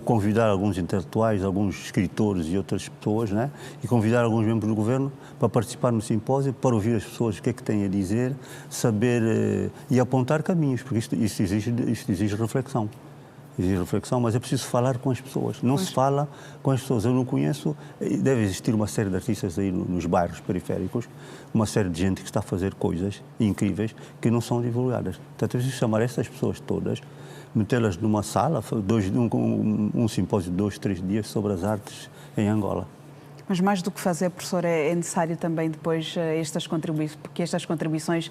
convidar alguns intelectuais, alguns escritores e outras pessoas, né? E convidar alguns membros do governo para participar no simpósio, para ouvir as pessoas o que é que têm a dizer, saber e apontar caminhos, porque isto exige reflexão. Exige reflexão, mas é preciso falar com as pessoas. Não se fala com as pessoas. Eu não conheço, deve existir uma série de artistas aí nos bairros periféricos, uma série de gente que está a fazer coisas incríveis que não são divulgadas. Portanto, é preciso chamar essas pessoas todas, metê-las numa sala, um simpósio de 2, 3 dias sobre as artes em Angola. Mas mais do que fazer, professor, é necessário também depois que estas contribuições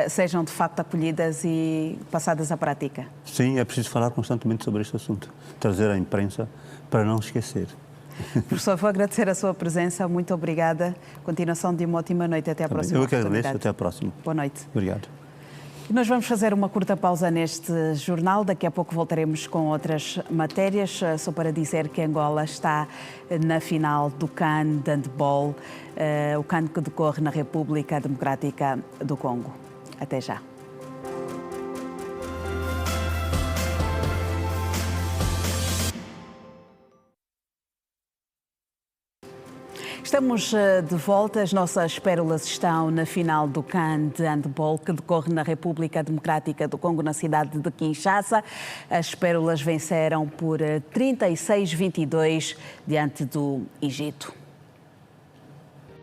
sejam de facto acolhidas e passadas à prática. Sim, é preciso falar constantemente sobre este assunto, trazer à imprensa para não esquecer. Professor, vou agradecer a sua presença, muito obrigada. Continuação de uma ótima noite, até à próxima. Eu que agradeço, até à próxima. Boa noite. Obrigado. Nós vamos fazer uma curta pausa neste jornal. Daqui a pouco voltaremos com outras matérias. Só para dizer que Angola está na final do CAN de handball, o CAN que decorre na República Democrática do Congo. Até já. Estamos de volta. As nossas pérolas estão na final do CAN de handball que decorre na República Democrática do Congo, na cidade de Kinshasa. As pérolas venceram por 36-22 diante do Egito.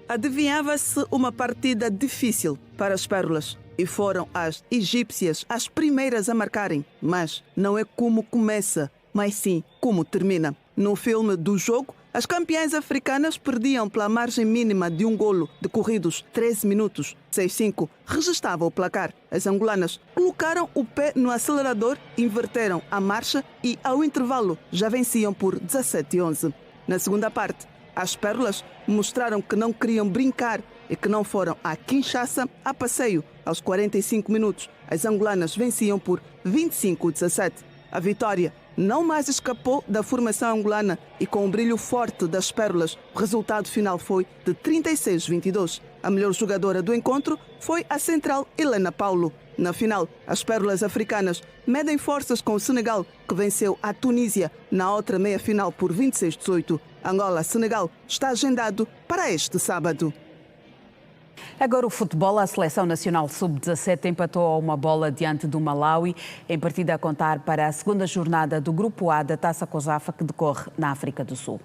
Adivinhava-se uma partida difícil para as pérolas e foram as egípcias as primeiras a marcarem. Mas não é como começa, mas sim como termina. No filme do jogo, as campeãs africanas perdiam pela margem mínima de um golo decorridos 13 minutos. 6-5 registava o placar. As angolanas colocaram o pé no acelerador, inverteram a marcha e, ao intervalo, já venciam por 17-11. Na segunda parte, as pérolas mostraram que não queriam brincar e que não foram a Kinshasa a passeio. Aos 45 minutos, as angolanas venciam por 25-17. A vitória não mais escapou da formação angolana e com um brilho forte das pérolas, o resultado final foi de 36-22. A melhor jogadora do encontro foi a central Helena Paulo. Na final, as pérolas africanas medem forças com o Senegal, que venceu a Tunísia na outra meia-final por 26-18. Angola-Senegal está agendado para este sábado. Agora o futebol, a Seleção Nacional Sub-17 empatou a uma bola diante do Malawi, em partida a contar para a segunda jornada do Grupo A da Taça COSAFA, que decorre na África do Sul.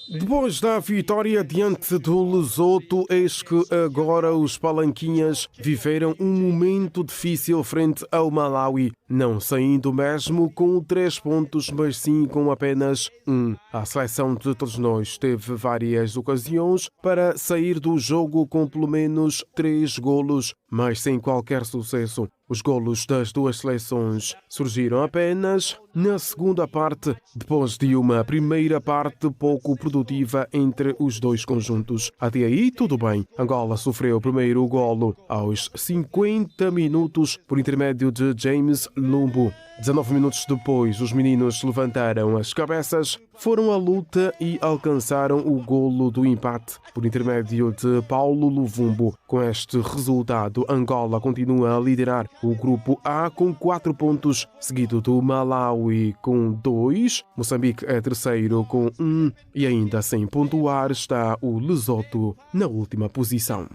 Depois da vitória diante do Lesoto, eis que agora os palanquinhas viveram um momento difícil frente ao Malawi, não saindo mesmo com 3 pontos, mas sim com apenas 1. A seleção de todos nós teve várias ocasiões para sair do jogo com pelo menos 3 golos, mas sem qualquer sucesso. Os golos das duas seleções surgiram apenas na segunda parte, depois de uma primeira parte pouco produtiva entre os dois conjuntos. Até aí, tudo bem. Angola sofreu o primeiro golo aos 50 minutos por intermédio de James Lumbo. 19 minutos depois, os meninos levantaram as cabeças, foram à luta e alcançaram o golo do empate por intermédio de Paulo Luvumbo. Com este resultado, Angola continua a liderar o Grupo A com 4 pontos, seguido do Malawi com 2. Moçambique é terceiro com 1 e ainda sem pontuar está o Lesoto na última posição.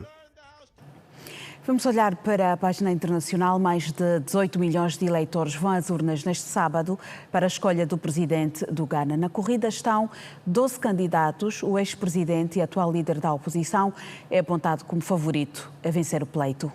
Vamos olhar para a página internacional. Mais de 18 milhões de eleitores vão às urnas neste sábado para a escolha do presidente do Ghana. Na corrida estão 12 candidatos. O ex-presidente e atual líder da oposição é apontado como favorito a vencer o pleito.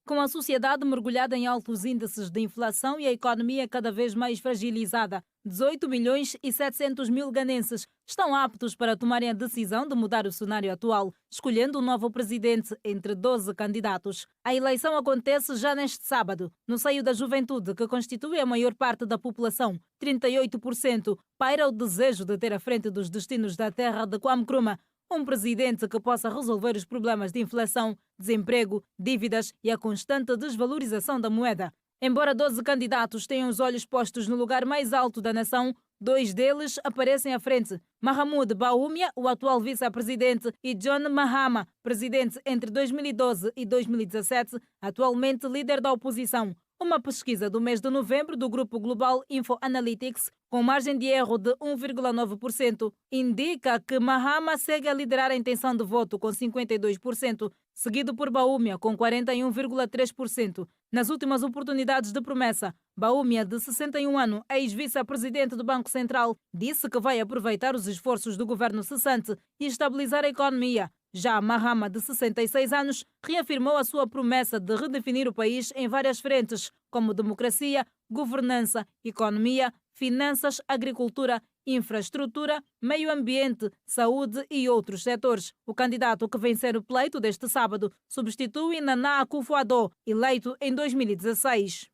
Com a sociedade mergulhada em altos índices de inflação e a economia cada vez mais fragilizada, 18 milhões e 700 mil ganenses estão aptos para tomarem a decisão de mudar o cenário atual, escolhendo um novo presidente entre 12 candidatos. A eleição acontece já neste sábado. No seio da juventude, que constitui a maior parte da população, 38%, paira o desejo de ter à frente dos destinos da terra de Kwame Nkrumah um presidente que possa resolver os problemas de inflação, desemprego, dívidas e a constante desvalorização da moeda. Embora 12 candidatos tenham os olhos postos no lugar mais alto da nação, 2 deles aparecem à frente. Mahamudu Bawumia, o atual vice-presidente, e John Mahama, presidente entre 2012 e 2017, atualmente líder da oposição. Uma pesquisa do mês de novembro do grupo global Info Analytics, com margem de erro de 1,9%, indica que Mahama segue a liderar a intenção de voto com 52%, seguido por Bawumia com 41,3%. Nas últimas oportunidades de promessa, Bawumia, de 61 anos, ex-vice-presidente do Banco Central, disse que vai aproveitar os esforços do governo cessante e estabilizar a economia. Já Mahama, de 66 anos, reafirmou a sua promessa de redefinir o país em várias frentes, como democracia, governança, economia, finanças, agricultura, infraestrutura, meio ambiente, saúde e outros setores. O candidato que vencer o pleito deste sábado substitui Nana Akufo-Addo, eleito em 2016.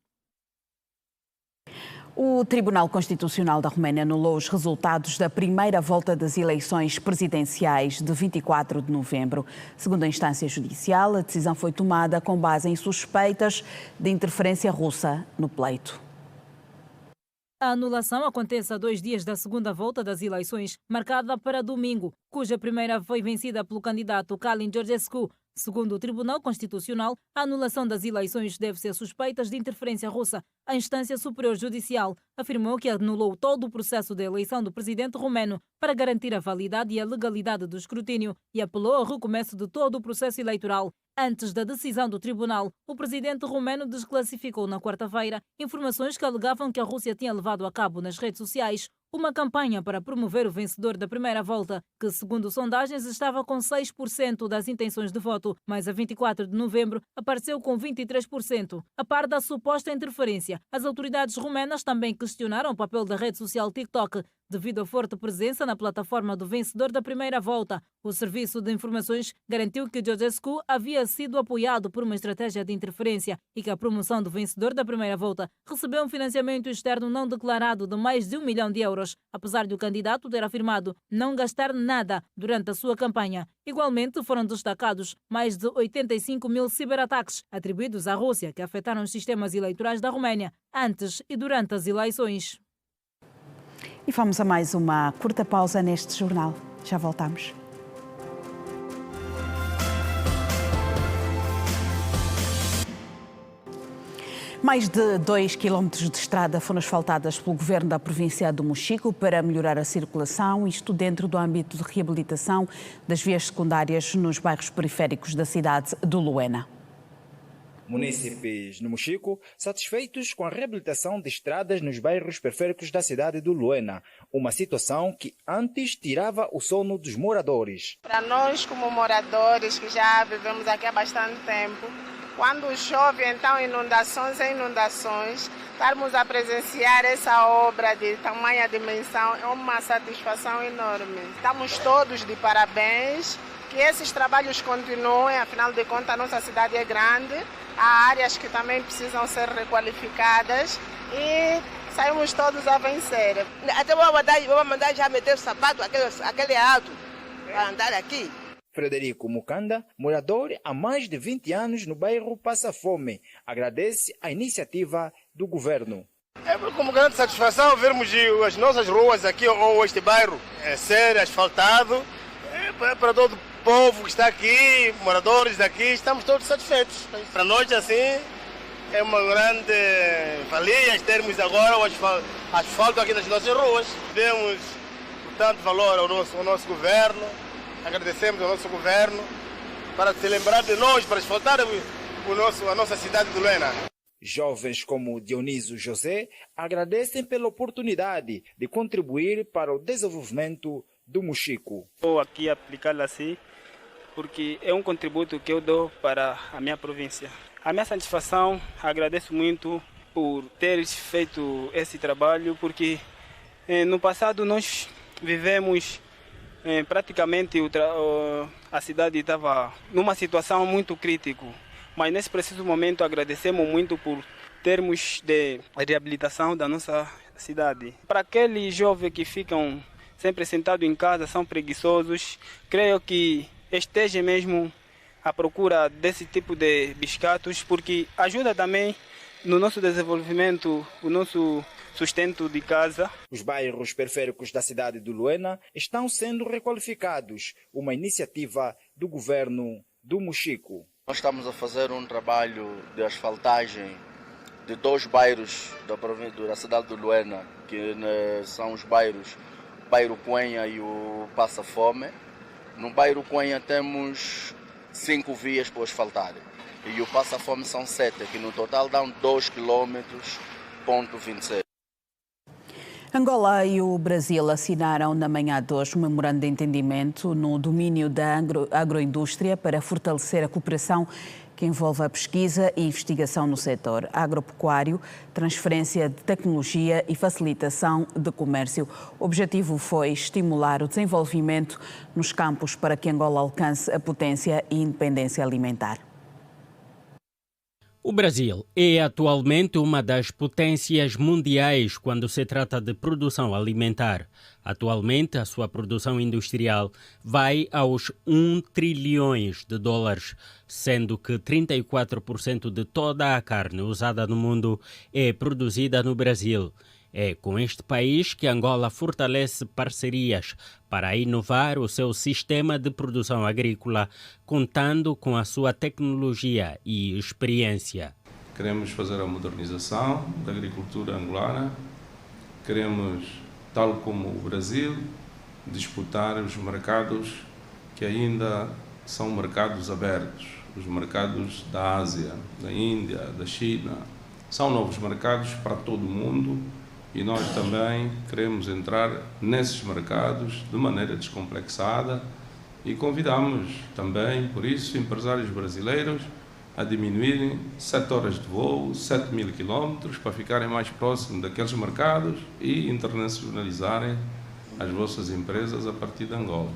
O Tribunal Constitucional da Roménia anulou os resultados da primeira volta das eleições presidenciais de 24 de novembro. Segundo a instância judicial, a decisão foi tomada com base em suspeitas de interferência russa no pleito. A anulação acontece a 2 dias da segunda volta das eleições, marcada para domingo, cuja primeira foi vencida pelo candidato Calin Georgescu. Segundo o Tribunal Constitucional, a anulação das eleições deve-se a suspeitas de interferência russa. A instância superior judicial afirmou que anulou todo o processo de eleição do presidente romeno para garantir a validade e a legalidade do escrutínio e apelou ao recomeço de todo o processo eleitoral. Antes da decisão do tribunal, o presidente romeno desclassificou na quarta-feira informações que alegavam que a Rússia tinha levado a cabo nas redes sociais uma campanha para promover o vencedor da primeira volta, que, segundo sondagens, estava com 6% das intenções de voto, mas a 24 de novembro apareceu com 23%. A par da suposta interferência, as autoridades romenas também questionaram o papel da rede social TikTok devido à forte presença na plataforma do vencedor da primeira volta. O Serviço de Informações garantiu que Georgescu havia sido apoiado por uma estratégia de interferência e que a promoção do vencedor da primeira volta recebeu um financiamento externo não declarado de mais de €1 milhão, apesar de o candidato ter afirmado não gastar nada durante a sua campanha. Igualmente, foram destacados mais de 85 mil ciberataques atribuídos à Rússia que afetaram os sistemas eleitorais da Roménia antes e durante as eleições. E vamos a mais uma curta pausa neste jornal. Já voltamos. Mais de 2 quilómetros de estrada foram asfaltadas pelo governo da província do Mochico para melhorar a circulação, isto dentro do âmbito de reabilitação das vias secundárias nos bairros periféricos da cidade de Luena. Munícipes no Mochico satisfeitos com a reabilitação de estradas nos bairros periféricos da cidade de Luena, uma situação que antes tirava o sono dos moradores. Para nós, como moradores que já vivemos aqui há bastante tempo, quando chove, então inundações, estarmos a presenciar essa obra de tamanha dimensão é uma satisfação enorme. Estamos todos de parabéns, que esses trabalhos continuem, afinal de contas a nossa cidade é grande, há áreas que também precisam ser requalificadas e saímos todos a vencer. Até vou mandar já meter o sapato, aquele alto, para andar aqui. Frederico Mucanda, morador há mais de 20 anos no bairro Passa Fome, agradece a iniciativa do governo. É como grande satisfação vermos as nossas ruas aqui ou este bairro ser asfaltado. Para todo o povo que está aqui, moradores daqui, estamos todos satisfeitos. Para nós, assim, é uma grande valia termos agora o asfalto aqui nas nossas ruas. Demos, portanto, valor ao nosso governo. Agradecemos ao nosso governo para se lembrar de nós, para asfaltar a nossa cidade de Luena. Jovens como Dionísio José agradecem pela oportunidade de contribuir para o desenvolvimento do Mochico. Vou aqui aplicar assim, porque é um contributo que eu dou para a minha província. A minha satisfação, agradeço muito por teres feito esse trabalho, porque no passado nós vivemos praticamente a cidade estava numa situação muito crítica, mas nesse preciso momento agradecemos muito por termos de reabilitação da nossa cidade. Para aqueles jovens que ficam sempre sentados em casa, são preguiçosos, creio que esteja mesmo à procura desse tipo de biscatos, porque ajuda também no nosso desenvolvimento, o nosso sustento de casa. Os bairros periféricos da cidade de Luena estão sendo requalificados, uma iniciativa do governo do Mochico. Nós estamos a fazer um trabalho de asfaltagem de 2 bairros da cidade de Luena, que são os bairros Bairro Coenha e o Passa Fome. No Bairro Coenha temos 5 vias para asfaltar e o Passa Fome são 7, que no total dão 2,26 km. Angola e o Brasil assinaram na manhã de hoje um memorando de entendimento no domínio da agroindústria para fortalecer a cooperação que envolve a pesquisa e investigação no setor agropecuário, transferência de tecnologia e facilitação de comércio. O objetivo foi estimular o desenvolvimento nos campos para que Angola alcance a potência e independência alimentar. O Brasil é atualmente uma das potências mundiais quando se trata de produção alimentar. Atualmente, a sua produção industrial vai aos $1 trilhão, sendo que 34% de toda a carne usada no mundo é produzida no Brasil. É com este país que Angola fortalece parcerias para inovar o seu sistema de produção agrícola, contando com a sua tecnologia e experiência. Queremos fazer a modernização da agricultura angolana, queremos, tal como o Brasil, disputar os mercados que ainda são mercados abertos, os mercados da Ásia, da Índia, da China. São novos mercados para todo o mundo. E nós também queremos entrar nesses mercados de maneira descomplexada e convidamos também, por isso, empresários brasileiros a diminuírem 7 horas de voo, 7.000 quilómetros, para ficarem mais próximos daqueles mercados e internacionalizarem as vossas empresas a partir de Angola.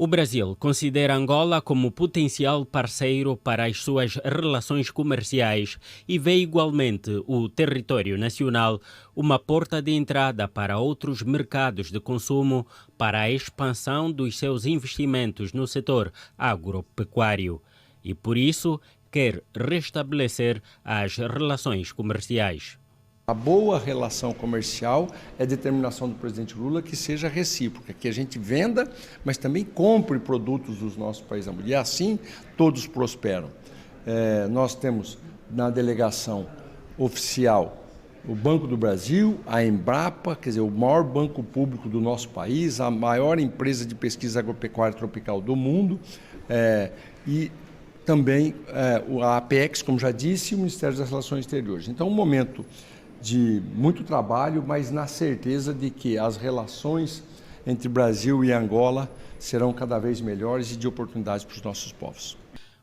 O Brasil considera Angola como potencial parceiro para as suas relações comerciais e vê igualmente o território nacional uma porta de entrada para outros mercados de consumo para a expansão dos seus investimentos no setor agropecuário e, por isso, quer restabelecer as relações comerciais. A boa relação comercial é determinação do presidente Lula que seja recíproca, que a gente venda, mas também compre produtos dos nossos países. E assim todos prosperam. Nós temos na delegação oficial o Banco do Brasil, a Embrapa, quer dizer, o maior banco público do nosso país, a maior empresa de pesquisa agropecuária tropical do mundo, e também a Apex, como já disse, e o Ministério das Relações Exteriores. Então, um momento de muito trabalho, mas na certeza de que as relações entre Brasil e Angola serão cada vez melhores e de oportunidades para os nossos povos.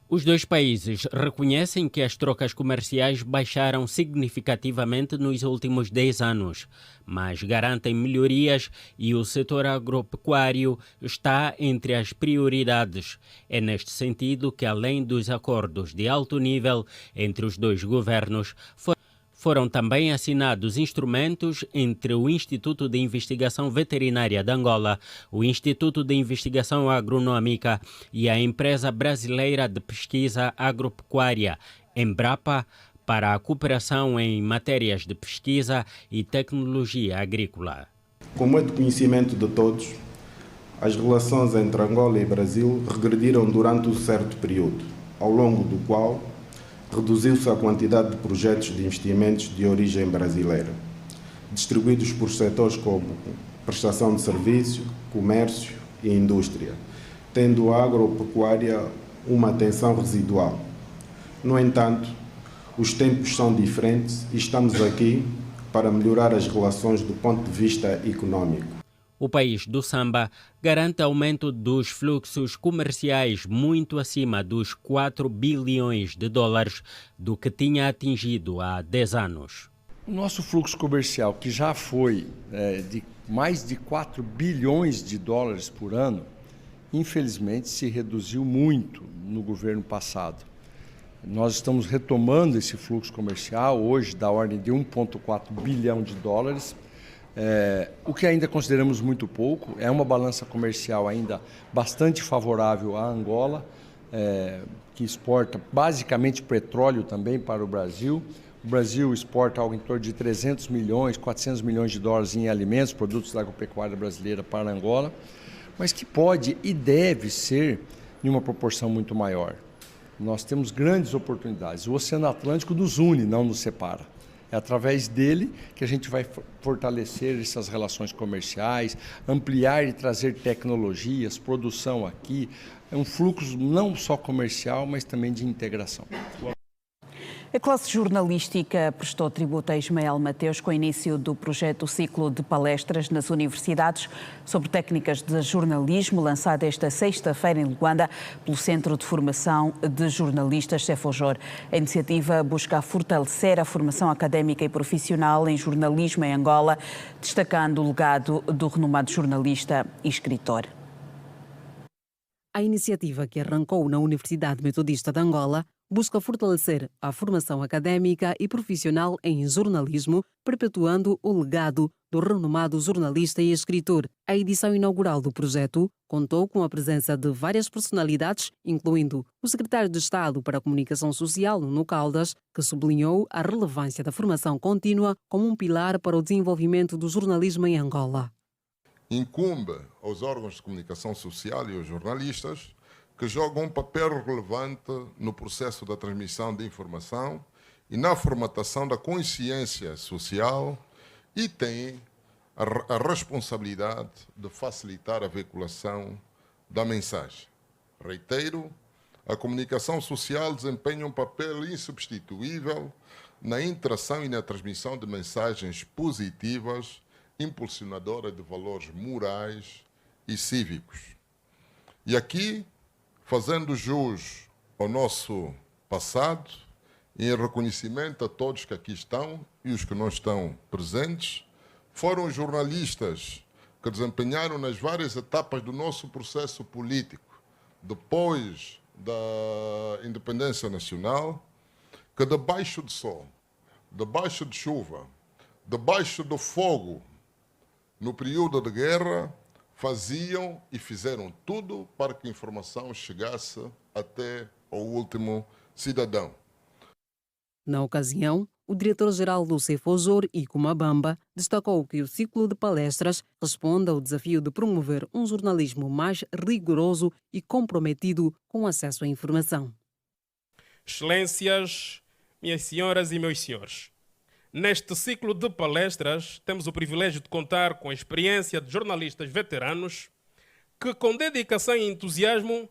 Os dois países reconhecem que as trocas comerciais baixaram significativamente nos últimos 10 anos, mas garantem melhorias e o setor agropecuário está entre as prioridades. É neste sentido que, além dos acordos de alto nível entre os dois governos, foram também assinados instrumentos entre o Instituto de Investigação Veterinária de Angola, o Instituto de Investigação Agronômica e a Empresa Brasileira de Pesquisa Agropecuária, Embrapa, para a cooperação em matérias de pesquisa e tecnologia agrícola. Como é de conhecimento de todos, as relações entre Angola e Brasil regrediram durante um certo período, ao longo do qual reduziu-se a quantidade de projetos de investimentos de origem brasileira, distribuídos por setores como prestação de serviço, comércio e indústria, tendo a agropecuária uma atenção residual. No entanto, os tempos são diferentes e estamos aqui para melhorar as relações do ponto de vista econômico. O país do samba garante aumento dos fluxos comerciais muito acima dos 4 bilhões de dólares do que tinha atingido há 10 anos. O nosso fluxo comercial, que já foi de mais de 4 bilhões de dólares por ano, infelizmente se reduziu muito no governo passado. Nós estamos retomando esse fluxo comercial, hoje da ordem de 1,4 bilhão de dólares, o que ainda consideramos muito pouco. É uma balança comercial ainda bastante favorável à Angola, que exporta basicamente petróleo também para o Brasil. O Brasil exporta algo em torno de 300 milhões, 400 milhões de dólares em alimentos, produtos da agropecuária brasileira para Angola, mas que pode e deve ser em uma proporção muito maior. Nós temos grandes oportunidades. O Oceano Atlântico nos une, não nos separa. É através dele que a gente vai fortalecer essas relações comerciais, ampliar e trazer tecnologias, produção aqui. É um fluxo não só comercial, mas também de integração. A classe jornalística prestou tributo a Ismael Mateus com o início do projeto Ciclo de Palestras nas Universidades sobre técnicas de jornalismo, lançado esta sexta-feira em Luanda pelo Centro de Formação de Jornalistas Cefojor. A iniciativa busca fortalecer a formação académica e profissional em jornalismo em Angola, destacando o legado do renomado jornalista e escritor. A iniciativa, que arrancou na Universidade Metodista de Angola, busca fortalecer a formação académica e profissional em jornalismo, perpetuando o legado do renomado jornalista e escritor. A edição inaugural do projeto contou com a presença de várias personalidades, incluindo o secretário de Estado para a Comunicação Social, Nuno Caldas, que sublinhou a relevância da formação contínua como um pilar para o desenvolvimento do jornalismo em Angola. Incumbe aos órgãos de comunicação social e aos jornalistas que jogam um papel relevante no processo da transmissão de informação e na formatação da consciência social e têm a responsabilidade de facilitar a veiculação da mensagem. Reitero, a comunicação social desempenha um papel insubstituível na interação e na transmissão de mensagens positivas, impulsionadoras de valores morais e cívicos. E aqui, fazendo jus ao nosso passado, em reconhecimento a todos que aqui estão e os que não estão presentes, foram jornalistas que desempenharam nas várias etapas do nosso processo político, depois da independência nacional, que debaixo do sol, debaixo de chuva, debaixo do fogo, no período de guerra, faziam e fizeram tudo para que a informação chegasse até o último cidadão. Na ocasião, o diretor-geral do Cefojor, Ico Mabamba, destacou que o ciclo de palestras responde ao desafio de promover um jornalismo mais rigoroso e comprometido com acesso à informação. Excelências, minhas senhoras e meus senhores, neste ciclo de palestras temos o privilégio de contar com a experiência de jornalistas veteranos que, com dedicação e entusiasmo,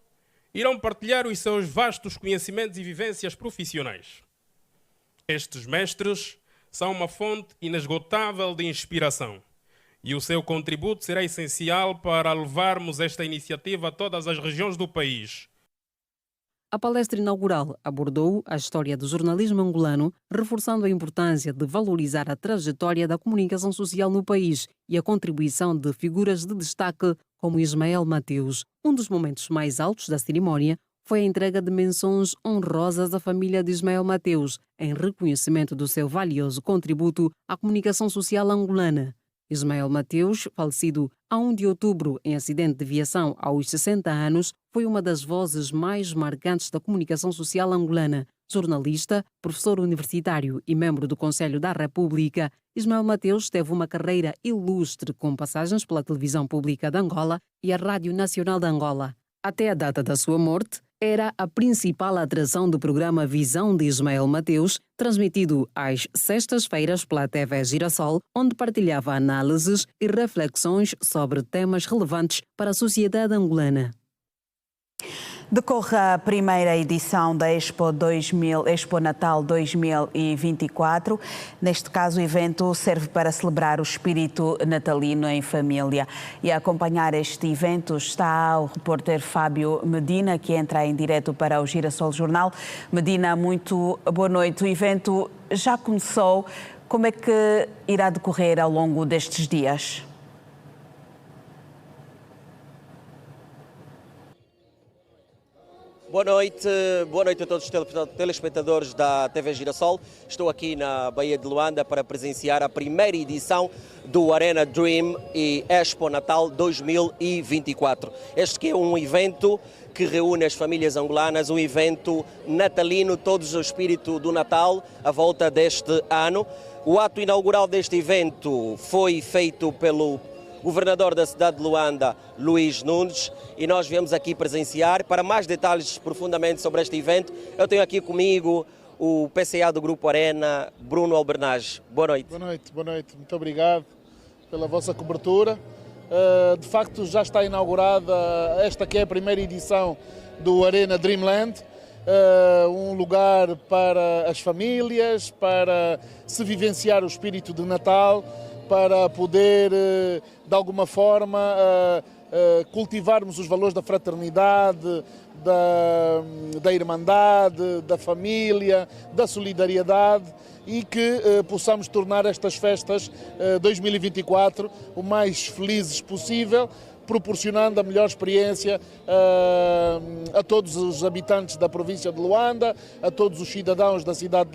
irão partilhar os seus vastos conhecimentos e vivências profissionais. Estes mestres são uma fonte inesgotável de inspiração e o seu contributo será essencial para levarmos esta iniciativa a todas as regiões do país. A palestra inaugural abordou a história do jornalismo angolano, reforçando a importância de valorizar a trajetória da comunicação social no país e a contribuição de figuras de destaque como Ismael Mateus. Um dos momentos mais altos da cerimónia foi a entrega de menções honrosas à família de Ismael Mateus, em reconhecimento do seu valioso contributo à comunicação social angolana. Ismael Mateus, falecido a 1 de outubro em acidente de viação aos 60 anos, foi uma das vozes mais marcantes da comunicação social angolana. Jornalista, professor universitário e membro do Conselho da República, Ismael Mateus teve uma carreira ilustre com passagens pela televisão pública de Angola e a Rádio Nacional de Angola. Até a data da sua morte, era a principal atração do programa Visão de Ismael Mateus, transmitido às sextas-feiras pela TV Girassol, onde partilhava análises e reflexões sobre temas relevantes para a sociedade angolana. Decorre a primeira edição da Expo Natal 2024. Neste caso, o evento serve para celebrar o espírito natalino em família. E a acompanhar este evento está o repórter Fábio Medina, que entra em direto para o Girassol Jornal. Medina, muito boa noite. O evento já começou. Como é que irá decorrer ao longo destes dias? Boa noite a todos os telespectadores da TV Girassol. Estou aqui na Baía de Luanda para presenciar a primeira edição do Arena Dream e Expo Natal 2024. Este que é um evento que reúne as famílias angolanas, um evento natalino, todos o espírito do Natal à volta deste ano. O ato inaugural deste evento foi feito pelo governador da cidade de Luanda, Luís Nunes, e nós viemos aqui presenciar. Para mais detalhes profundamente sobre este evento, eu tenho aqui comigo o PCA do Grupo Arena, Bruno Albernaz. Boa noite. Boa noite. Muito obrigado pela vossa cobertura. De facto, já está inaugurada esta que é a primeira edição do Arena Dreamland, um lugar para as famílias, para se vivenciar o espírito de Natal, para poder, de alguma forma, cultivarmos os valores da fraternidade, da irmandade, da família, da solidariedade e que possamos tornar estas festas 2024 o mais felizes possível, proporcionando a melhor experiência a todos os habitantes da província de Luanda, a todos os cidadãos da cidade,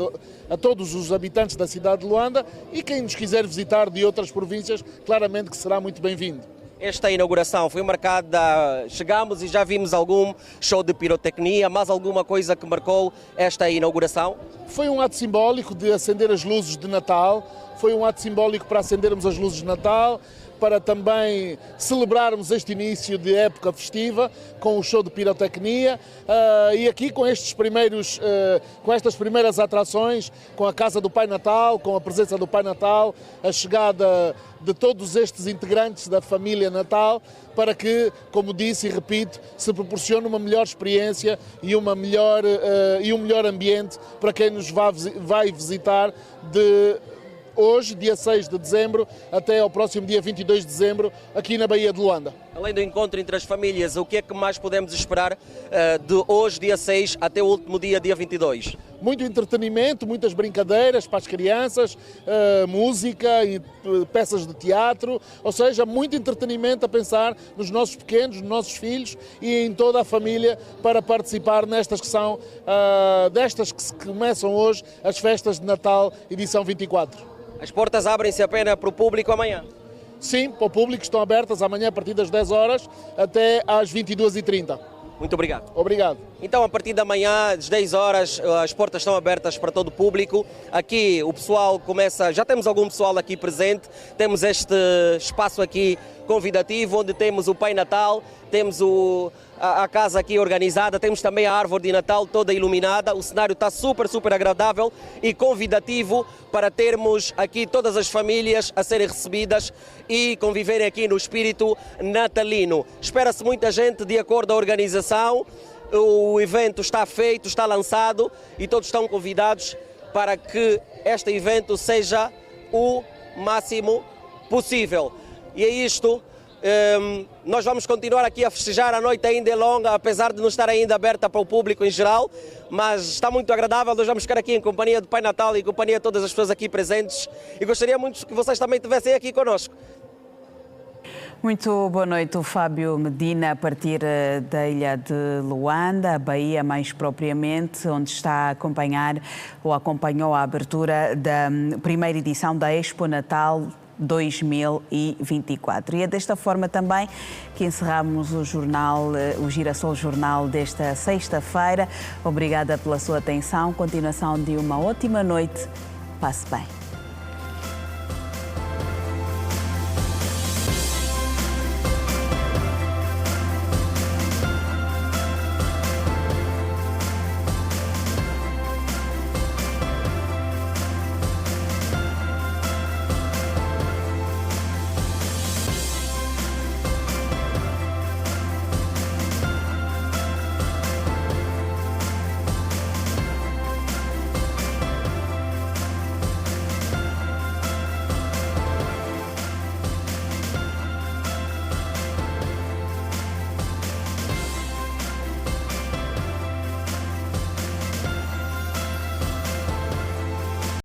a todos os habitantes da cidade de Luanda, e quem nos quiser visitar de outras províncias, claramente que será muito bem-vindo. Esta inauguração foi marcada, chegamos e já vimos algum show de pirotecnia, mais alguma coisa que marcou esta inauguração? Foi um ato simbólico de acender as luzes de Natal, foi um ato simbólico para acendermos as luzes de Natal, para também celebrarmos este início de época festiva com o show de pirotecnia e aqui com estas primeiras atrações, com a Casa do Pai Natal, com a presença do Pai Natal, a chegada de todos estes integrantes da família Natal, para que, como disse e repito, se proporcione uma melhor experiência e um melhor ambiente para quem nos vai visitar de hoje, dia 6 de dezembro, até ao próximo dia 22 de dezembro, aqui na Baía de Luanda. Além do encontro entre as famílias, o que é que mais podemos esperar de hoje, dia 6, até o último dia 22? muito entretenimento, muitas brincadeiras para as crianças, música, peças de teatro, ou seja, muito entretenimento a pensar nos nossos pequenos, nos nossos filhos e em toda a família para participar nestas que são, destas que começam hoje, as festas de Natal, edição 24. As portas abrem-se apenas para o público amanhã? Sim, para o público estão abertas amanhã a partir das 10 horas até às 22h30. Muito obrigado. Obrigado. Então, a partir da manhã, às 10 horas, as portas estão abertas para todo o público. Aqui o pessoal começa, já temos algum pessoal aqui presente, temos este espaço aqui convidativo, onde temos o Pai Natal, temos a casa aqui organizada, temos também a árvore de Natal toda iluminada. O cenário está super agradável e convidativo para termos aqui todas as famílias a serem recebidas e conviverem aqui no espírito natalino. Espera-se muita gente de acordo à organização. O evento está feito, está lançado e todos estão convidados para que este evento seja o máximo possível. E é isto. Nós vamos continuar aqui a festejar, a noite ainda é longa, apesar de não estar ainda aberta para o público em geral, mas está muito agradável. Nós vamos ficar aqui em companhia do Pai Natal e em companhia de todas as pessoas aqui presentes e gostaria muito que vocês também estivessem aqui connosco. Muito boa noite, o Fábio Medina, a partir da ilha de Luanda, a Bahia mais propriamente, onde está a acompanhar ou acompanhou a abertura da primeira edição da Expo Natal 2024. E é desta forma também que encerramos o Girassol Jornal desta sexta-feira. Obrigada pela sua atenção. Continuação de uma ótima noite. Passe bem.